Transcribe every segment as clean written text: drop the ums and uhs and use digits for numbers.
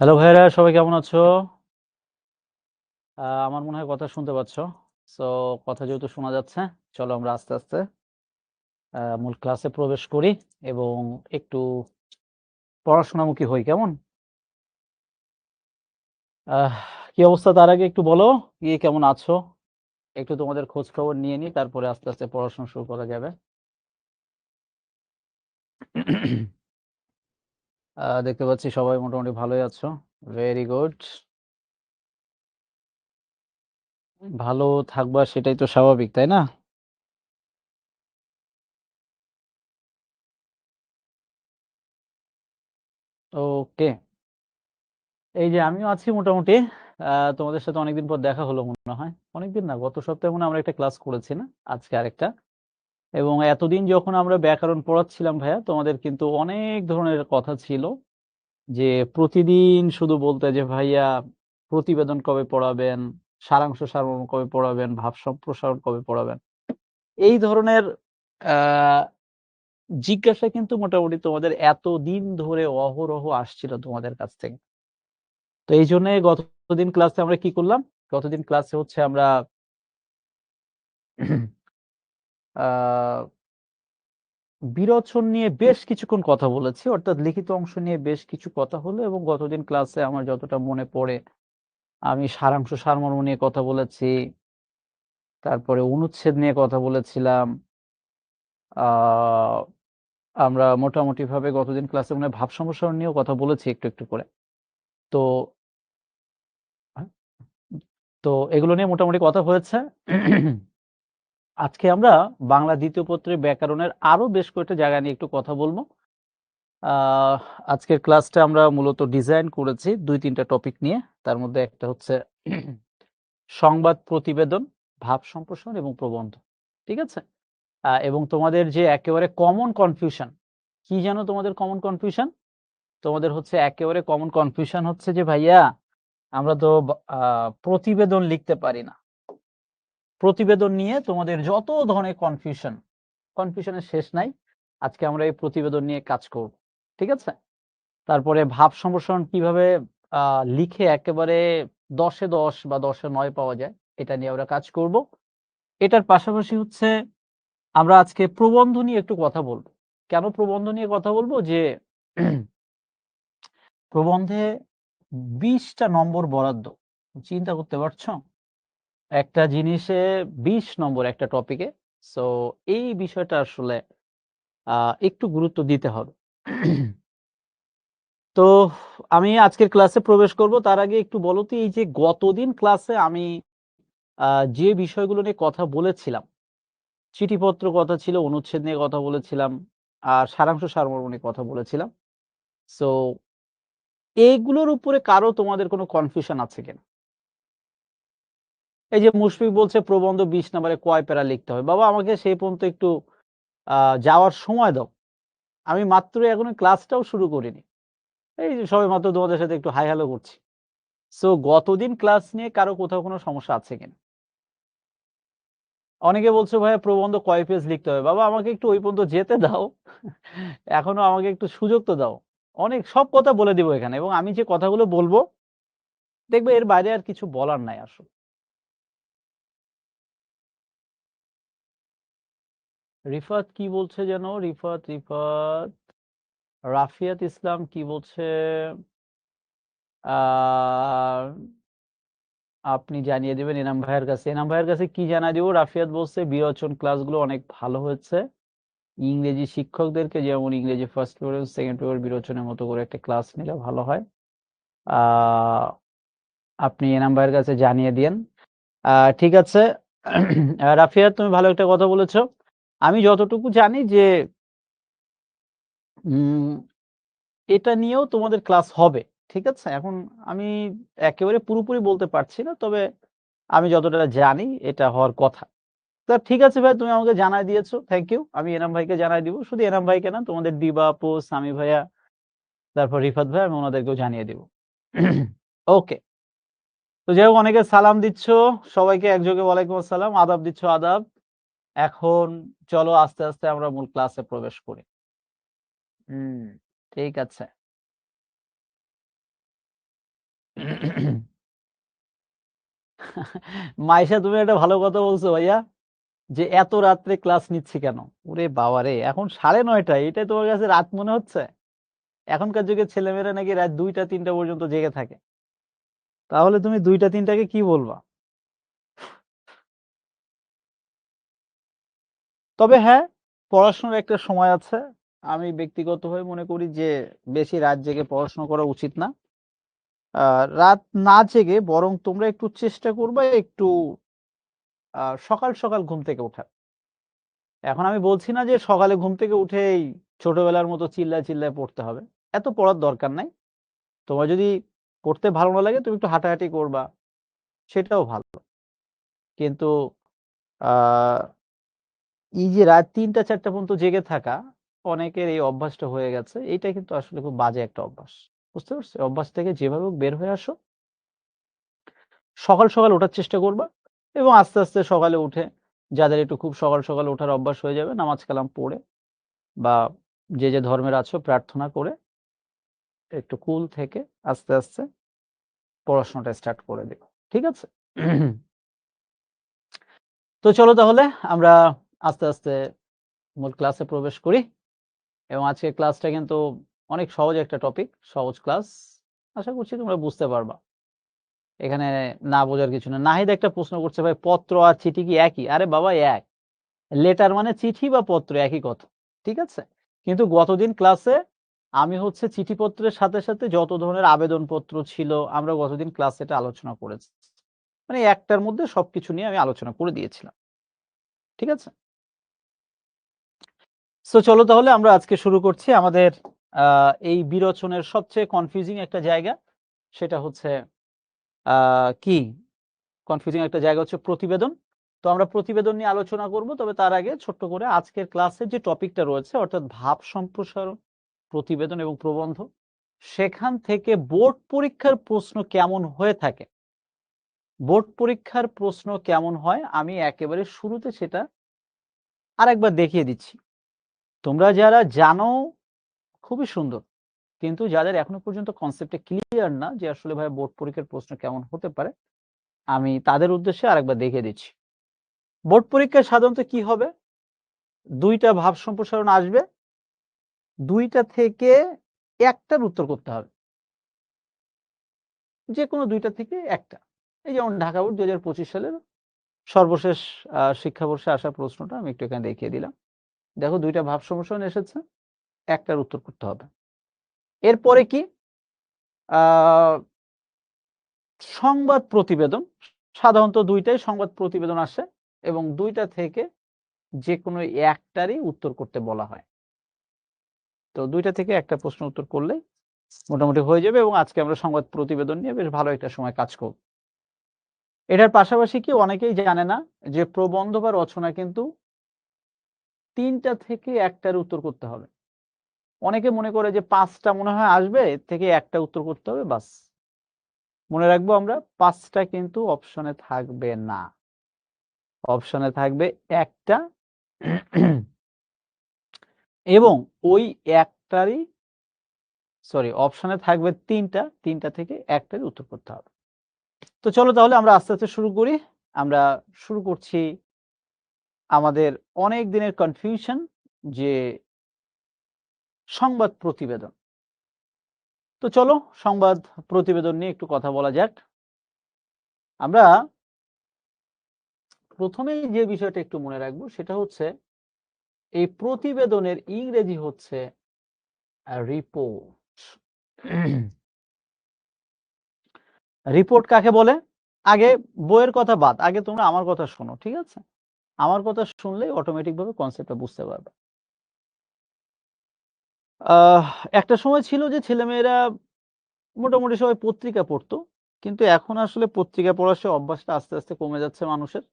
Hello ভাইয়েরা, সবাই কেমন আছো? আমার মনে হয় কথা শুনতে পাচ্ছ। সো কথা যেহেতু শোনা যাচ্ছে, চলো আমরা আস্তে আস্তে মূল ক্লাসে প্রবেশ করি এবং একটু পড়াশোনামুখী হই, কেমন? আহ কি অবস্থা তার আগে একটু বলো, কি কেমন আছো? একটু তোমাদের খোঁজ খবর নিয়ে নিই, তারপরে আস্তে আস্তে পড়াশোনা শুরু করা যাবে। দেখতে পাচ্ছি সবাই মোটামুটি ভালোই আছো। Very good. ভালো থাকবা সেটাই তো স্বাভাবিক, তাই না? ওকে। এই যে আমিও আছি মোটামুটি। তোমাদের সাথে অনেকদিন পর দেখা হলো মনে হয়। অনেকদিন না, গত সপ্তাহে মনে হয় আমরা একটা ক্লাস করেছি না? আজকে আরেকটা। এবং এতদিন যখন আমরা ব্যাকরণ পড়াচ্ছিলাম ভাইয়া, তোমাদের কিন্তু অনেক ধরনের কথা ছিল যে প্রতিদিন শুধু বলতে যে ভাইয়া প্রতিবেদন কবে পড়াবেন, সারাংশ সারমর্ম কবে পড়াবেন, ভাব সম্প্রসারণ কবে পড়াবেন। এই ধরনের আহ জিজ্ঞাসা কিন্তু মোটামুটি তোমাদের এতদিন ধরে অহরহ আসছিল তোমাদের কাছ থেকে। তো এই জন্য গতদিন ক্লাসে আমরা কি করলাম? গতদিন ক্লাসে হচ্ছে আমরা আহ বিরোচন নিয়ে বেশ কিছুক্ষণ কথা বলেছি, অর্থাৎ লিখিত অংশ নিয়ে বেশ কিছু কথা হলো। এবং গতদিন ক্লাসে আমার যতটা মনে পড়ে, আমি সারাংশ সারমর্ম নিয়ে কথা বলেছি, তারপরে অনুচ্ছেদ নিয়ে কথা বলেছিলাম। আহ আমরা মোটামুটি ভাবে গতদিন ক্লাসে মনে হয় ভাব সম্প্রসারণ নিয়েও কথা বলেছি একটু একটু করে। তো তো এগুলো নিয়ে মোটামুটি কথা হয়েছে। আজকে আমরা বাংলা দ্বিতীয় পত্রের ব্যাকরণের আরো বেশ কয়েকটা জায়গা নিয়ে একটু কথা বলবো। আহ আজকের ক্লাসটা আমরা মূলত ডিজাইন করেছি ২-৩টা টপিক নিয়ে। তার মধ্যে একটা হচ্ছে সংবাদ প্রতিবেদন, ভাব সম্প্রসারণ এবং প্রবন্ধ। ঠিক আছে? এবং তোমাদের যে একেবারে কমন কনফিউশন, কি যেন তোমাদের কমন কনফিউশন? তোমাদের হচ্ছে একেবারে কমন কনফিউশন হচ্ছে যে ভাইয়া আমরা তো প্রতিবেদন লিখতে পারি না। প্রতিবেদন নিয়ে তোমাদের যত ধরনের কনফিউশনের শেষ নাই। আজকে আমরা এই প্রতিবেদন নিয়ে কাজ করব। ঠিক আছে? তারপরে ভাব সম্প্রসারণ কিভাবে লিখে একেবারে ১০ এ ১০ বা ১০ এ ৯ পাওয়া যায়, এটা নিয়ে আমরা কাজ করব। এটার পাশাপাশি হচ্ছে আমরা আজকে প্রবন্ধ নিয়ে একটু কথা বলব। কেন প্রবন্ধ নিয়ে কথা বলব? যে প্রবন্ধে ২০ টা নম্বর বরাদ্দ। চিন্তা করতে পারছো? একটা জিনিসে ২০ নম্বর একটা টপিকে। সো এই বিষয়টা আসলে একটু গুরুত্ব দিতে হবে। তো আমি আজকের ক্লাসে প্রবেশ করব, তার আগে একটু বলো তো, এই যে গতদিন ক্লাসে আমি যে বিষয়গুলো নিয়ে কথা বলেছিলাম, চিঠিপত্র কথা ছিল, অনুচ্ছেদ নিয়ে কথা বলেছিলাম, আর সারাংশ সারমর্ম নিয়ে কথা বলেছিলাম। সো এগুলোর উপরে কারো তোমাদের কোনো কনফিউশন আছে কিনা? এই যে মুশফিক বলছে প্রবন্ধ ২০ নাম্বারে কয় প্যারা লিখতে হবে? বাবা আমাকে সেই পর্যন্ত একটু যাওয়ার সময় দাও। আমি মাত্র এখনো ক্লাসটাও শুরু করিনি। এই যে সবেমাত্র তোমাদের সাথে একটু হাই হ্যালো করছি। সো গতদিন ক্লাস নিয়ে কারো কোথাও কোনো সমস্যা আছে কিনা? অনেকে বলছে ভাইয়া প্রবন্ধ কয় পেজ লিখতে হবে? বাবা আমাকে একটু ওই পর্যন্ত যেতে দাও। এখনো আমাকে একটু সুযোগ তো দাও। অনেক সব কথা বলে দিব এখানে, এবং আমি যে কথাগুলো বলবো দেখবে এর বাইরে আর কিছু বলার নাই আসলে। রিফাত কি বলছে যেন? রিফাত রাফিয়াত ইসলাম কি বলছে? আহ আপনি জানিয়ে দিবেন এনাম ভাইয়ের কাছে। এনাম ভাইয়ের কাছে কি জানাই দিব? রাফিয়াত বলছে বিরোচন ক্লাসগুলো অনেক ভালো হয়েছে। ইংরেজি শিক্ষকদেরকে যেমন ইংরেজি ফার্স্ট পেপার সেকেন্ড পেপার বিরোচনের মতো করে একটা ক্লাস নিলে ভালো হয়। আহ আপনি এনাম ভাইয়ের কাছে জানিয়ে দিয়েন। ঠিক আছে। রাফিয়াত, তুমি ভালো একটা কথা বলেছো। আমি যতটুকু জানি যে উম এটা নিয়েও তোমাদের ক্লাস হবে। ঠিক আছে? এখন আমি একেবারে পুরোপুরি বলতে পারছি না, তবে আমি যতটা জানি এটা হওয়ার কথা। তা ঠিক আছে ভাই, তুমি আমাকে জানায় দিয়েছো, থ্যাংক ইউ। আমি এনাম ভাইকে জানাই দিব। শুধু এনাম ভাইকে না, তোমাদের দিবা আপু, সামি ভাইয়া, তারপর রিফাত ভাই, আমি ওনাদেরকেও জানিয়ে দিব। ওকে। তো যাই হোক, অনেকে সালাম দিচ্ছ, সবাইকে একযোগে ওয়ালাইকুম আসসালাম, আদাব দিচ্ছ আদাব। এখন চলো আস্তে আস্তে আমরা মূল ক্লাসে প্রবেশ করি। হুম, ঠিক আছে। মাইশা, তুমি একটা ভালো কথা বলছো ভাইয়া, যে এত রাত্রে ক্লাস নিচ্ছি কেন। ওরে বাবা রে, এখন 9:30, এটাই তোমার কাছে রাত মনে হচ্ছে? এখনকার যুগের ছেলেমেয়েরা নাকি রাত 2টা 3টা পর্যন্ত জেগে থাকে। তাহলে তুমি 2টা 3টাকে কি বলবা? তবে হ্যাঁ, পড়াশোনার একটা সময় আছে। আমি ব্যক্তিগতভাবে মনে করি যে বেশি রাত জেগে পড়াশোনা করা উচিত না। রাত না জেগে বরং তোমরা একটু চেষ্টা করবা একটু সকাল সকাল ঘুম থেকে ওঠার। এখন আমি বলছি না যে সকালে ঘুম থেকে উঠেই ছোটবেলার মতো চিল্লায় চিল্লায় পড়তে হবে। এত পড়ার দরকার নাই। তোমার যদি পড়তে ভালো না লাগে তুমি একটু হাঁটাহাঁটি করবা, সেটাও ভালো। কিন্তু আহ এই যে রাত 3টা 4টা পর্যন্ত জেগে থাকা, অনেকের এই অভ্যাসটা হয়ে গেছে। এইটা কিন্তু আসলে খুব বাজে একটা অভ্যাস। বুঝতে পারছো? এই অভ্যাস থেকে যেভাবে হোক বের হয়ে আসো। সকাল সকাল ওঠার চেষ্টা করবা এবং আস্তে আস্তে সকালে উঠে, যাদের একটু খুব সকাল সকাল ওঠার অভ্যাস হয়ে যাবে, নামাজ কালাম পড়ে বা যে যে ধর্মের আছো প্রার্থনা করে একটু কুল থেকে আস্তে আস্তে পড়াশোনাটা স্টার্ট করে দিও। ঠিক আছে? তো চলো তাহলে আমরা আস্তে আস্তে মূল ক্লাসে প্রবেশ করি। এবং আজকের ক্লাসটা কিন্তু অনেক সহজ একটা টপিক, সহজ ক্লাস। আশা করছি তোমরা বুঝতে পারবা। এখানে না বোঝার কিছু না। নাহিদ একটা প্রশ্ন করছে, ভাই পত্র আর চিঠি কি একই? আরে বাবা, এক। লেটার মানে চিঠি বা পত্র, একই কথা। ঠিক আছে? কিন্তু গতদিন ক্লাসে আমি হচ্ছে চিঠিপত্রের সাথে সাথে যত ধরনের আবেদনপত্র ছিল আমরা গতদিন ক্লাসে এটা আলোচনা করেছি। মানে একটার মধ্যে সবকিছু নিয়ে আমি আলোচনা করে দিয়েছিলাম। ঠিক আছে? সো চলো তাহলে আমরা আজকে শুরু করছি আমাদের এই বিরচনের সবচেয়ে কনফিউজিং একটা জায়গা। সেটা হচ্ছে কি কনফিউজিং একটা জায়গা হচ্ছে প্রতিবেদন। তো আমরা প্রতিবেদন নিয়ে আলোচনা করব, তবে তার আগে ছোট্ট করে আজকের ক্লাসের যে টপিকটা রয়েছে, অর্থাৎ ভাব সম্প্রসারণ, প্রতিবেদন এবং প্রবন্ধ, সেখান থেকে বোর্ড পরীক্ষার প্রশ্ন কেমন হয়ে থাকে, বোর্ড পরীক্ষার প্রশ্ন কেমন হয় আমি একেবারে শুরুতে সেটা আরেকবার দেখিয়ে দিচ্ছি। তোমরা যারা জানো খুবই সুন্দর, কিন্তু যাদের এখনো পর্যন্ত কনসেপ্টে ক্লিয়ার না যে আসলে ভাই বোর্ড পরীক্ষার প্রশ্ন কেমন হতে পারে, আমি তাদের উদ্দেশ্যে আরেকবার দেখিয়ে দিচ্ছি। বোর্ড পরীক্ষায় সাধারণত কি হবে, 2টা ভাব সম্প্রসারণ আসবে, 2টা থেকে একটার উত্তর করতে হবে, যে কোনো 2টা থেকে একটা। এই যেমন ঢাকা বোর্ড 2025 সালের সর্বশেষ শিক্ষাবর্ষে আসা প্রশ্নটা আমি একটু এখানে দেখিয়ে দিলাম। দেখো 2টা ভাব সম্প্রসারণ এসেছে, একটার উত্তর করতে হবে। এরপরে কি, সংবাদ প্রতিবেদন, সাধারণত 2টাই সংবাদ প্রতিবেদন আসে এবং 2টা থেকে যে কোনো একটারই উত্তর করতে বলা হয়। তো 2টা থেকে একটা প্রশ্ন উত্তর করলে মোটামুটি হয়ে যাবে এবং আজকে আমরা সংবাদ প্রতিবেদন নিয়ে বেশ ভালো একটা সময় কাজ করব। এটার পাশাপাশি কি অনেকেই জানে না যে প্রবন্ধ বা রচনা কিন্তু 3টা থেকে একটার উত্তর করতে হবে। অনেকে মনে করে যে 5টা মনে হয় আসবে, এর থেকে একটা উত্তর করতে হবে, বাস। মনে রাখবো আমরা 5টা কিন্তু অপশনে থাকবে না, অপশনে থাকবে একটা এবং ওই একটারই অপশনে থাকবে 3টা থেকে একটারই উত্তর করতে হবে। তো চলো তাহলে আমরা আস্তে আস্তে শুরু করি। আমরা শুরু করছি আমাদের অনেক দিনের কনফিউশন, যে সংবাদ প্রতিবেদন। তো চলো সংবাদ প্রতিবেদন নিয়ে একটু কথা বলা যাক। আমরা প্রথমেই যে বিষয়টা একটু মনে রাখবো সেটা হচ্ছে এই প্রতিবেদনের ইংরেজি হচ্ছে রিপোর্ট। রিপোর্ট কাকে বলে? আগে বইয়ের কথা বাদ, আগে তোমরা আমার কথা শোনো। ঠিক আছে? আমার কথা শুনলেই অটোমেটিক ভাবে কনসেপ্টটা বুঝতে পারবে। একটা সময় ছিল যে ছেলেমেয়েরা মোটামুটি সবাই পত্রিকা পড়তো, কিন্তু এখন আসলে পত্রিকা পড়ার সে অভ্যাসটা আস্তে আস্তে কমে যাচ্ছে মানুষের।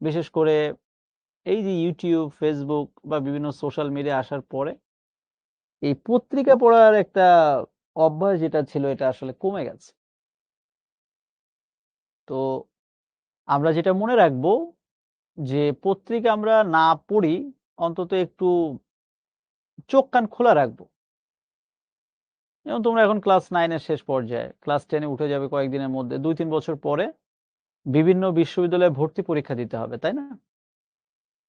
বিশেষ করে এই যে ইউটিউব, ফেসবুক বা বিভিন্ন সোশ্যাল মিডিয়া আসার পরে এই পত্রিকা পড়ার একটা অভ্যাস যেটা ছিল এটা আসলে কমে গেছে। তো আমরা যেটা মনে রাখবো যে পত্রিকা আমরা না পড়ি, অন্তত একটু চোখ কান খোলা রাখবো। যেমন তোমরা এখন ক্লাস 9 এর শেষ পর্যায়ে, ক্লাস 10 এ উঠে যাবে কয়েকদিনের মধ্যে, 2-3 বছর পরে বিভিন্ন বিশ্ববিদ্যালয়ে ভর্তি পরীক্ষা দিতে হবে, তাই না?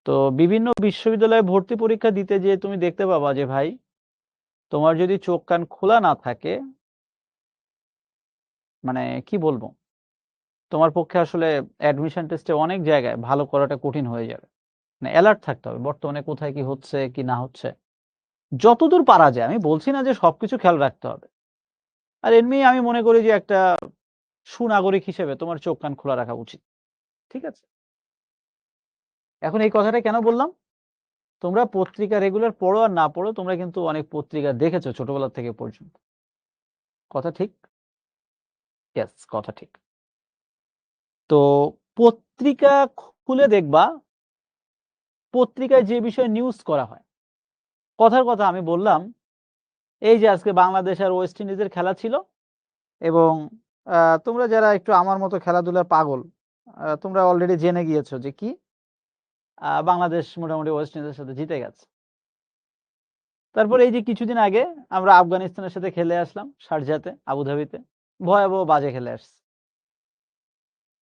তো বিভিন্ন বিশ্ববিদ্যালয়ে ভর্তি পরীক্ষা দিতে যেয়ে তুমি দেখতে পাবা যে ভাই, তোমার যদি চোখ কান খোলা না থাকে, মানে কি বলবো, তোমার পক্ষে আসলে অ্যাডমিশন টেস্টে অনেক জায়গায় ভালো করাটা কঠিন হয়ে যাবে। মানে অ্যালার্ট থাকতে হবে বর্তমানে কোথায় কি হচ্ছে কি না হচ্ছে, যতদূর পারা যায়। আমি বলছি না যে সবকিছু খেয়াল রাখতে হবে। আর এমনি আমি মনে করি যে একটা সুনাগরিক হিসেবে তোমার চোখ কান খোলা রাখা উচিত। ঠিক আছে? এখন এই কথাটা কেন বললাম? তোমরা পত্রিকা রেগুলার পড়ো আর না পড়ো, তোমরা কিন্তু অনেক পত্রিকা দেখেছো ছোটবেলা থেকে পর্যন্ত। কথা ঠিক? ইয়েস, কথা ঠিক। তো পত্রিকা খুলে দেখবা, পত্রিকায় যে বিষয়ে নিউজ করা হয়। কথার কথা আমি বললাম, এই যে আজকে বাংলাদেশ আর ওয়েস্ট ইন্ডিজের খেলা ছিল, এবং তোমরা যারা একটু আমার মতো খেলাধুলার পাগল, তোমরা অলরেডি জেনে গিয়েছো যে কি বাংলাদেশ মোটামুটি ওয়েস্ট ইন্ডিজের সাথে জিতে গেছে। তারপর এই যে কিছুদিন আগে আমরা আফগানিস্তানের সাথে খেলে আসলাম শারজাতে, আবুধাবিতে, ভয়াবহ বাজে খেলে আসছে।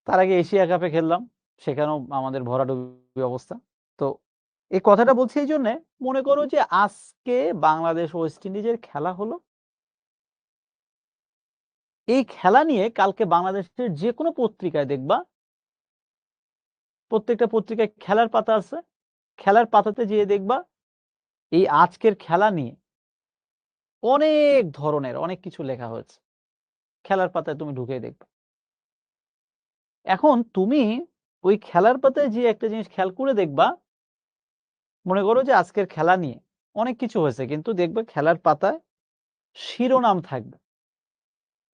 তার আগে এশিয়া কাপে খেললাম, সেখানেও আমাদের ভরাডুবি অবস্থা। তো এই কথাটা বলছি এই জন্যে, মনে করো যে আজকে বাংলাদেশ ওয়েস্ট ইন্ডিজের খেলা হলো, এই খেলা নিয়ে কালকে বাংলাদেশের যে কোনো পত্রিকায় দেখবা, প্রত্যেকটা পত্রিকায় খেলার পাতা আছে, খেলার পাতাতে যেয়ে দেখবা এই আজকের খেলা নিয়ে অনেক ধরনের অনেক কিছু লেখা হয়েছে। খেলার পাতায় তুমি ঢুকেই দেখবা। এখন তুমি ওই খেলার পাতায় যে একটা জিনিস খেয়াল করে দেখবা, মনে করো যে আজকের খেলা নিয়ে অনেক কিছু হয়েছে, কিন্তু দেখবে খেলার পাতায় শিরোনাম থাকবে,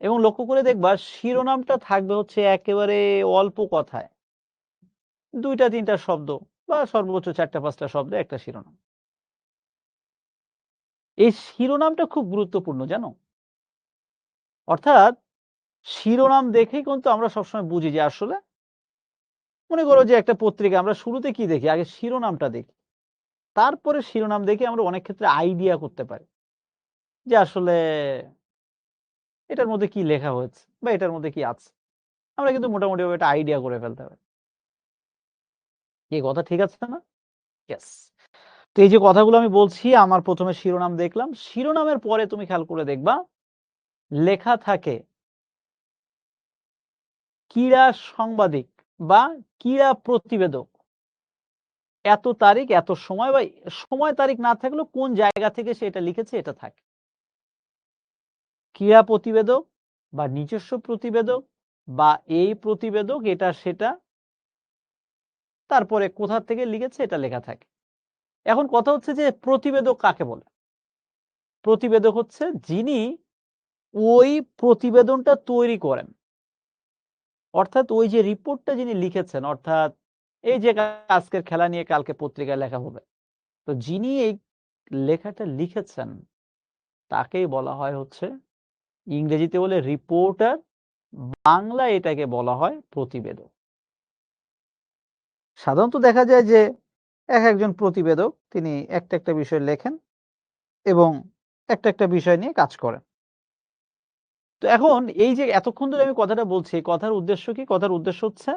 এবং লক্ষ্য করে দেখবা শিরোনামটা থাকবে হচ্ছে একেবারে অল্প কথায়, 2-3টা শব্দ বা সর্বোচ্চ 4-5টা শব্দে একটা শিরোনাম। এই শিরোনামটা খুব গুরুত্বপূর্ণ, জানো? অর্থাৎ শিরোনাম দেখেই কিন্তু আমরা সবসময় বুঝি যে আসলে, মনে করো যে একটা পত্রিকা আমরা শুরুতে কি দেখি, আগে শিরোনামটা দেখি, তারপরে শিরোনাম দেখে আমরা অনেক ক্ষেত্রে আইডিয়া করতে পারি যে আসলে এটার মধ্যে কি লেখা হয়েছে বা এটার মধ্যে কি আছে। আমরা কিন্তু মোটামুটি ভাবে একটা আইডিয়া করে ফেলতে পারি। এই কথা ঠিক আছে না? ইয়েস। তো এই যে কথাগুলো আমি বলছি, আমার প্রথমে শিরোনাম দেখলাম, শিরোনামের পরে তুমি খেয়াল করে দেখবা লেখা থাকে ক্রীড়া সাংবাদিক বা ক্রীড়া প্রতিবেদক, এত তারিখ এত সময়, বা সময় তারিখ না থাকলেও কোন জায়গা থেকে সেটা লিখেছে এটা থাকে। ক্রীড়া প্রতিবেদক বা নিজস্ব প্রতিবেদক বা এই প্রতিবেদক এটা সেটা, তারপরে কোথা থেকে লিখেছে এটা লেখা থাকে। এখন কথা হচ্ছে যে প্রতিবেদক কাকে বলে? প্রতিবেদক হচ্ছে যিনি ওই প্রতিবেদনটা তৈরি করেন, অর্থাৎ ওই যে রিপোর্টটা যিনি লিখেছেন, অর্থাৎ এই যে আজকের খেলা নিয়ে কালকে পত্রিকায় লেখা হবে, তো যিনি এই লেখাটা লিখেছেন তাকেই বলা হয় হচ্ছে, ইংরেজিতে বলে রিপোর্টার, বাংলায় এটাকে বলা হয় প্রতিবেদক। সাধারণত দেখা যায় যে একজন প্রতিবেদক তিনি একটা একটা বিষয় লেখেন এবং একটা একটা বিষয় নিয়ে কাজ করেন। তো এখন এই যে এতক্ষণ ধরে আমি কথাটা বলছি, কথার উদ্দেশ্য কি? কথার উদ্দেশ্য হচ্ছে,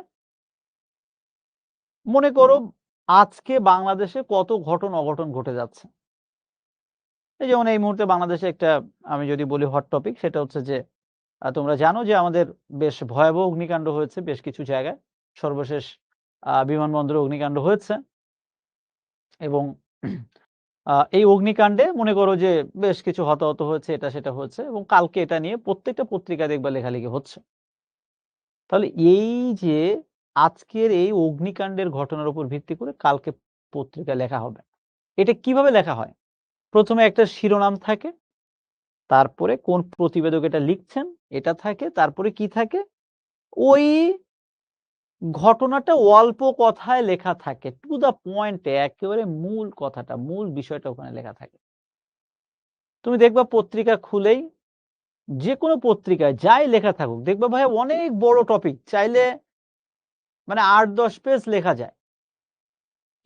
মনে করো আজকে বাংলাদেশে কত ঘটন অঘটন ঘটে যাচ্ছে। এই যেমন এই মুহূর্তে বাংলাদেশে একটা, আমি যদি বলি হট টপিক, সেটা হচ্ছে যে তোমরা জানো যে আমাদের বেশ ভয়াবহ অগ্নিকাণ্ড হয়েছে বেশ কিছু জায়গায়। সর্বশেষ বিমানবন্দরে অগ্নিকাণ্ড হয়েছে, এবং এই অগ্নিকাণ্ডে মনে করো যে বেশ কিছু হতাহত হয়েছে, এটা সেটা হয়েছে, এবং কালকে এটা নিয়ে প্রত্যেকটা পত্রিকায় দেখবা লেখালেখি হচ্ছে। তাহলে এই যে আজকের এই অগ্নিকাণ্ডের ঘটনার উপর ভিত্তি করে কালকে পত্রিকা লেখা হবে। এটা কিভাবে লেখা হয়? প্রথমে একটা শিরোনাম থাকে, তারপরে কোন প্রতিবেদক এটা লিখছেন এটা থাকে, তারপরে কি থাকে, ওই ঘটনাটা অল্প কথায় লেখা থাকে, টু দা পয়েন্টে একেবারে মূল কথাটা, মূল বিষয়টা ওখানে লেখা থাকে। তুমি দেখবা পত্রিকা খুলেই, যে কোনো পত্রিকায় যাই লেখা থাকুক, দেখবা ভাই অনেক বড় টপিক, চাইলে মানে 8-10 পেজ লেখা যায়,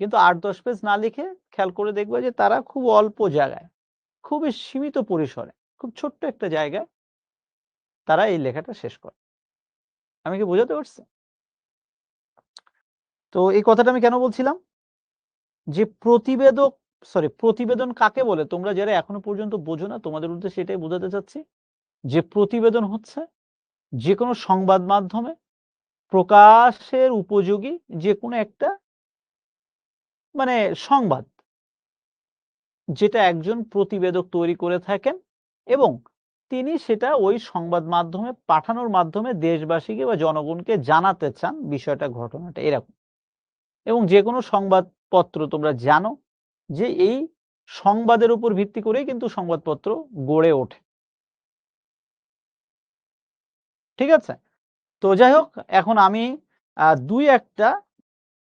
কিন্তু 8-10 পেজ না লিখে খেয়াল করে দেখবা যে তারা খুব অল্প জায়গায়, খুবই সীমিত পরিসরে খুব ছোট্ট একটা জায়গায় তারা এই লেখাটা শেষ করে। আমি কি বোঝাতে পারছি? তো এই কথাটা আমি কেন বলছিলাম? যে প্রতিবেদন কাকে বলে? তোমরা যারা এখনো পর্যন্ত বোঝো না, তোমাদের উদ্দেশ্যে এটাই বোঝাতে চাচ্ছি যে প্রতিবেদন হচ্ছে যেকোনো সংবাদ মাধ্যমে প্রকাশের উপযোগী যেকোনো একটা মানে সংবাদ, যেটা একজন প্রতিবেদক তৈরি করে থাকেন এবং তিনি সেটা ওই সংবাদ মাধ্যমে পাঠানোর মাধ্যমে দেশবাসীকে বা জনগণকে জানাতে চান বিষয়টা, ঘটনাটা এরকম। এবং যেকোনো সংবাদপত্র তোমরা জানো যে এই সংবাদের উপর ভিত্তি করেই কিন্তু সংবাদপত্র গড়ে ওঠে। ঠিক আছে? তো যাই হোক, এখন আমি ২-১ টা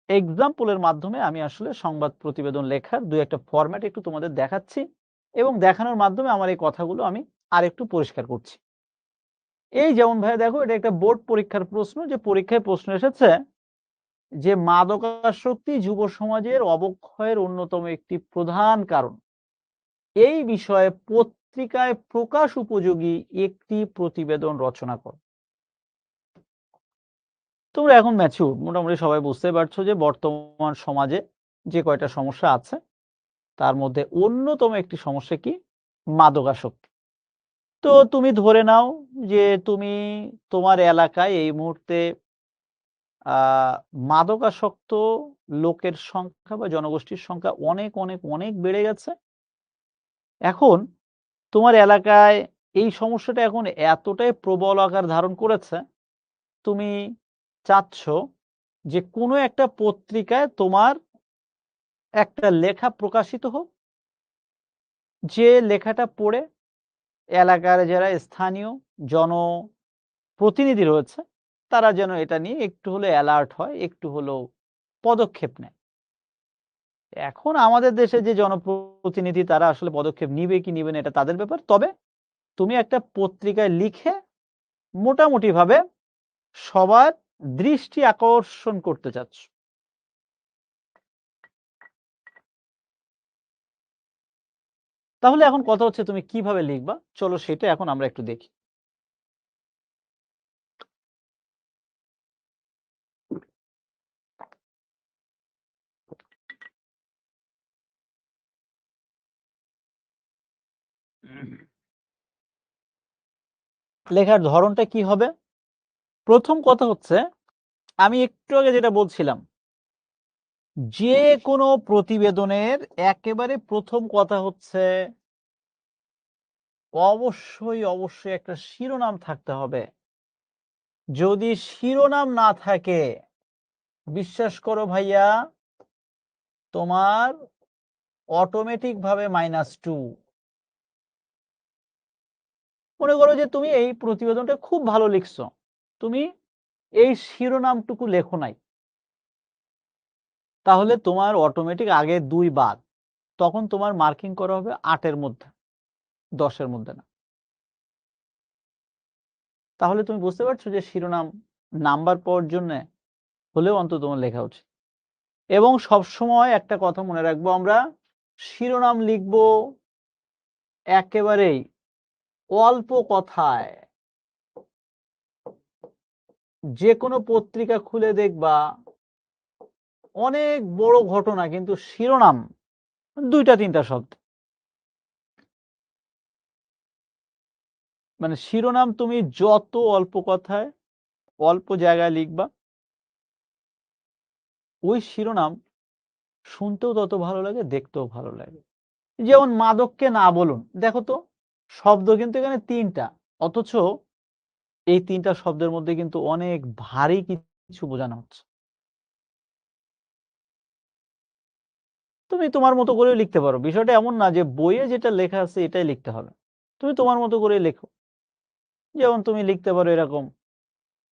এক্সাম্পলের মাধ্যমে আমি আসলে সংবাদ প্রতিবেদন লেখার ২-১ টা ফরম্যাট একটু তোমাদের দেখাচ্ছি এবং দেখানোর মাধ্যমে আমার এই কথাগুলো আমি আরেকটু পরিষ্কার করছি। এই যেমন ভাইয়া দেখো, এটা একটা বোর্ড পরীক্ষার প্রশ্ন, যে পরীক্ষায় প্রশ্ন এসেছে যে মাদকাসক্তি যুব সমাজের অবক্ষয়ের অন্যতম একটি প্রধান কারণ। এই বিষয়ে পত্রিকায় প্রকাশ উপযোগী একটি প্রতিবেদন রচনা করো। তোমরা এখন ম্যাচিউর, মোটামুটি সবাই বুঝতে পারছো যে বর্তমান সমাজে যে কয়টা সমস্যা আছে তার মধ্যে অন্যতম একটি সমস্যা কি? মাদকাসক্তি। তো তুমি ধরে নাও যে তুমি তোমার এলাকায় এই মুহূর্তে মাদকাসক্ত লোকের সংখ্যা বা জনগোষ্ঠীর সংখ্যা অনেক অনেক অনেক বেড়ে গেছে। এখন তোমার এলাকায় এই সমস্যাটা এখন এতটাই প্রবল আকার ধারণ করেছে, তুমি চাচ্ছ যে কোনো একটা পত্রিকায় তোমার একটা লেখা প্রকাশিত হোক, যে লেখাটা পড়ে এলাকার যারা স্থানীয় জনপ্রতিনিধি রয়েছে তারা যেন এটা নিয়ে একটু হলেও অ্যালার্ট হয়, একটু হলেও পদক্ষেপ নেয়। এখন আমাদের দেশে যে জনপ্রতিনিধি তারা আসলে পদক্ষেপ নিবে কি নিবে না এটা তাদের ব্যাপার। তবে তুমি একটা পত্রিকায় লিখে মোটামুটি ভাবে সবার দৃষ্টি আকর্ষণ করতে চাচ্ছ। তাহলে এখন কথা হচ্ছে তুমি কিভাবে লিখবা, চলো সেটা এখন আমরা একটু দেখি। লেখার ধরনটা কি হবে? প্রথম কথা হচ্ছে, আমি একটু আগে যেটা বলছিলাম, যে কোনো প্রতিবেদনের একেবারে প্রথম কথা হচ্ছে অবশ্যই একটা শিরোনাম থাকতে হবে। যদি শিরোনাম না থাকে, বিশ্বাস করো ভাইয়া, তোমার অটোমেটিক ভাবে -2। মনে করো যে তুমি এই প্রতিবেদনটা খুব ভালো লিখছো, তুমি এই শিরোনামটুকু লেখো নাই, তাহলে তোমার অটোমেটিক আগে 2 বাদ। তখন তোমার মার্কিং করা হবে 8 এর মধ্যে, 10 এর মধ্যে না। তাহলে তুমি বুঝতে পারছো যে শিরোনাম নাম্বার পাওয়ার জন্য হলেও অন্তত তোমার লেখা উচিত। এবং সবসময় একটা কথা মনে রাখবো, আমরা শিরোনাম লিখবো একেবারেই অল্প কথায়। যে কোনো পত্রিকা খুলে দেখবা অনেক বড় ঘটনা, কিন্তু শিরোনাম 2-3টা শব্দ। মানে শিরোনাম তুমি যত অল্প কথায় অল্প জায়গায় লিখবা, ওই শিরোনাম শুনতেও তত ভালো লাগে, দেখতেও ভালো লাগে। যেমন মাদককে না বলুন, দেখো তো শব্দ কিন্তু এখানে 3টা, অথচ এই 3টা শব্দের মধ্যে কিন্তু অনেক ভারী কিছু বোঝানো হচ্ছে। তুমি তোমার মতো করে লিখতে পারো, বিষয়টা এমন না যে বইয়ে যেটা লেখা আছে এটাই লিখতে হবে। তুমি তোমার মতো করে লেখো। যেমন তুমি লিখতে পারো এরকম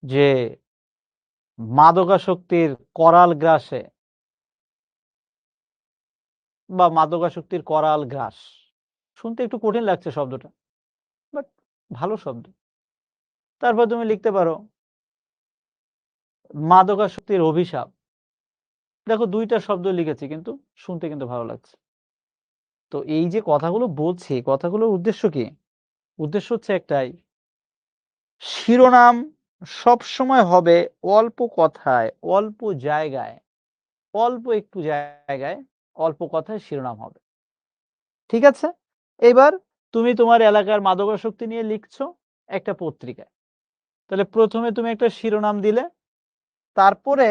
যে মাদকাসক্তির করাল গ্রাসে, বা মাদকাসক্তির করাল গ্রাস। শুনতে একটু কঠিন লাগছে শব্দটা, বাট ভালো শব্দ। তারপর তুমি লিখতে পারো মাদকাসক্তির অভিশাপ। দেখো 2টা শব্দ লিখেছি, কিন্তু শুনতে কিন্তু ভালো লাগছে। তো এই যে কথাগুলো বলছি, কথাগুলোর উদ্দেশ্য কি? উদ্দেশ্য হচ্ছে একটাই, শিরোনাম সবসময় হবে অল্প কথায়, অল্প জায়গায়, অল্প একটু জায়গায়, অল্প কথায় শিরোনাম হবে। ঠিক আছে? এবার তুমি তোমার এলাকার মাদকাসক্তি নিয়ে লিখছো একটা পত্রিকায়। তাহলে ১ম এ তুমি একটা শিরোনাম দিলে, তারপরে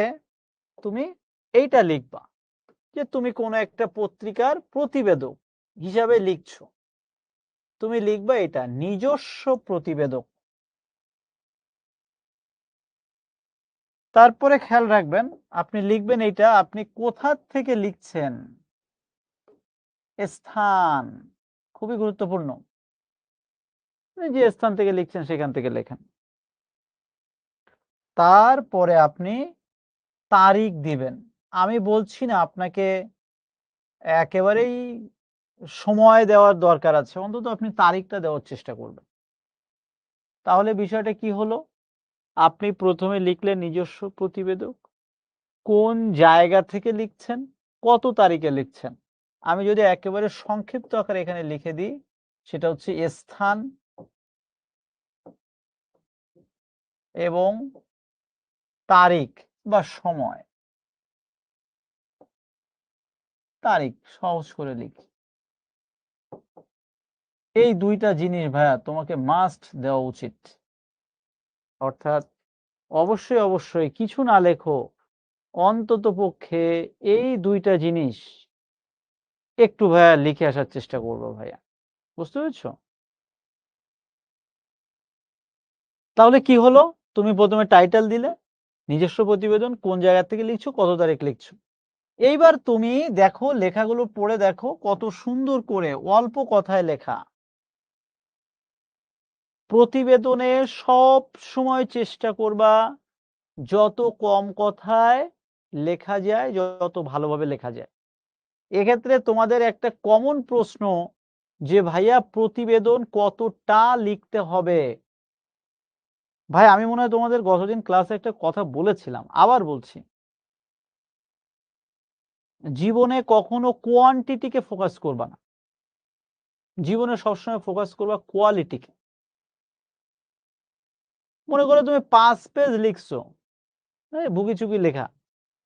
তুমি এইটা লিখবা যে তুমি কোনো একটা পত্রিকার প্রতিবেদক হিসাবে লিখছো। তুমি লিখবা এটা নিজস্ব প্রতিবেদক। তারপরে খেয়াল রাখবেন, আপনি লিখবেন এইটা আপনি কোথা থেকে লিখছেন। স্থান খুবই গুরুত্বপূর্ণ। যে স্থান থেকে লিখছেন সেখান থেকে লেখেন। তারপরে আপনি তারিখ দিবেন। আমি বলছি না আপনাকে একেবারেই সময় দেওয়ার দরকার আছে। অন্তত আপনি তারিখটা দেওয়ার চেষ্টা করবেন। তাহলে বিষয়টা কি হলো? আপনি ১ম এ লিখলেন নিজস্ব প্রতিবেদক। কোন জায়গা থেকে লিখছেন, কত তারিখে লিখছেন। আমি যদি একেবারে সংক্ষিপ্ত আকারে এখানে লিখে দিই, সেটা হচ্ছে স্থান এবং তারিখ বা সময়। তারিখ সহজ করে লিখি। এই ২ টা জিনিস ভাইয়া তোমাকে মাস্ট দেওয়া উচিত। অর্থাৎ অবশ্যই কিছু না লেখো, অন্ততপক্ষে এই ২ টা জিনিস একটু ভাইয়া লিখে আসার চেষ্টা করবা ভাইয়া। বুঝতে পেরেছ? তাহলে কি হলো? তুমি ১ম এ টাইটেল দিলে, নিজস্ব প্রতিবেদন, কোন জায়গা থেকে লিখছো, কত তারিখ লিখছো। এইবার তুমি দেখো, লেখাগুলো পড়ে দেখো কত সুন্দর করে অল্প কথায় লেখা। প্রতিবেদনে সবসময় চেষ্টা করবা যত কম কথায় লেখা যায়, যত ভালোভাবে লেখা যায়। এক্ষেত্রে তোমাদের একটা কমন প্রশ্ন যে ভাইয়া প্রতিবেদন কতটা লিখতে হবে? ভাই আমি মনে হয় তোমাদের গতদিন ক্লাসে একটা কথা বলেছিলাম, আবার বলছি। জীবনে কখনো কোয়ান্টিটিকে ফোকাস করবা না। জীবনে সবসময় ফোকাস করবা কোয়ালিটিকে। মনে করো তুমি ৫ পেজ লিখছো, ভুগি-চুগি লেখা,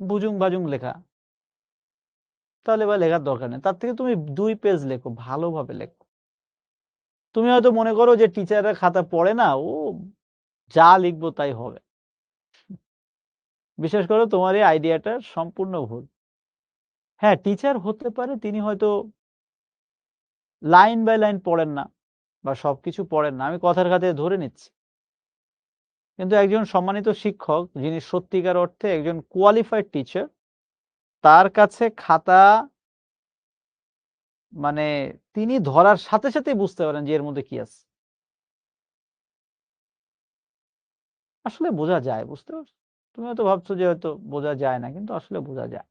বুজুং-বাজুং লেখা, তাহলে ভাই লেখার দরকার নেই। তার থেকে তুমি ২ পেজ লেখো, ভালোভাবে লেখো। তুমি হয়তো মনে করো যে টিচাররা খাতা পড়ে না, ও যা লিখবো তাই হবে। বিশ্বাস করো তোমার এই আইডিয়াটা সম্পূর্ণ ভুল। হ্যাঁ, টিচার হতে পারে তিনি হয়তো লাইন বাই লাইন পড়েন না বা সবকিছু পড়েন না। আমি কথার খাতিরে ধরে নিচ্ছি। কিন্তু একজন সম্মানিত শিক্ষক যিনি সত্যিকার অর্থে একজন কোয়ালিফাইড টিচার, তার কাছে খাতা মানে তিনি ধরার সাথে সাথেই বুঝতে পারেন যে এর মধ্যে কি আছে। আসলে বোঝা যায়, বুঝতে পারছো? তুমি হয়তো ভাবছো যে হয়তো বোঝা যায় না, কিন্তু আসলে বোঝা যায়।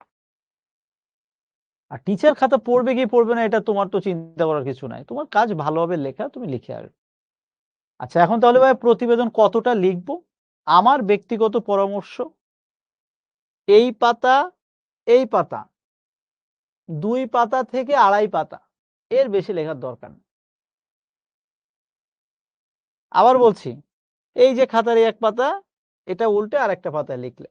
আর টিচার খাতা পড়বে কি পড়বে না এটা তোমার তো চিন্তা করার কিছু নাই। তোমার কাজ ভালোভাবে লেখা, তুমি লিখে আসবে। আচ্ছা এখন তাহলে ভাই প্রতিবেদন কতটা লিখবো? আমার ব্যক্তিগত পরামর্শ, এই পাতা, এই পাতা, ২ পাতা থেকে ২.৫ পাতা। এর বেশি লেখার দরকার নেই। আবার বলছি, এই যে খাতার এই ১ পাতা, এটা উল্টে আরেকটা পাতায় লিখলে।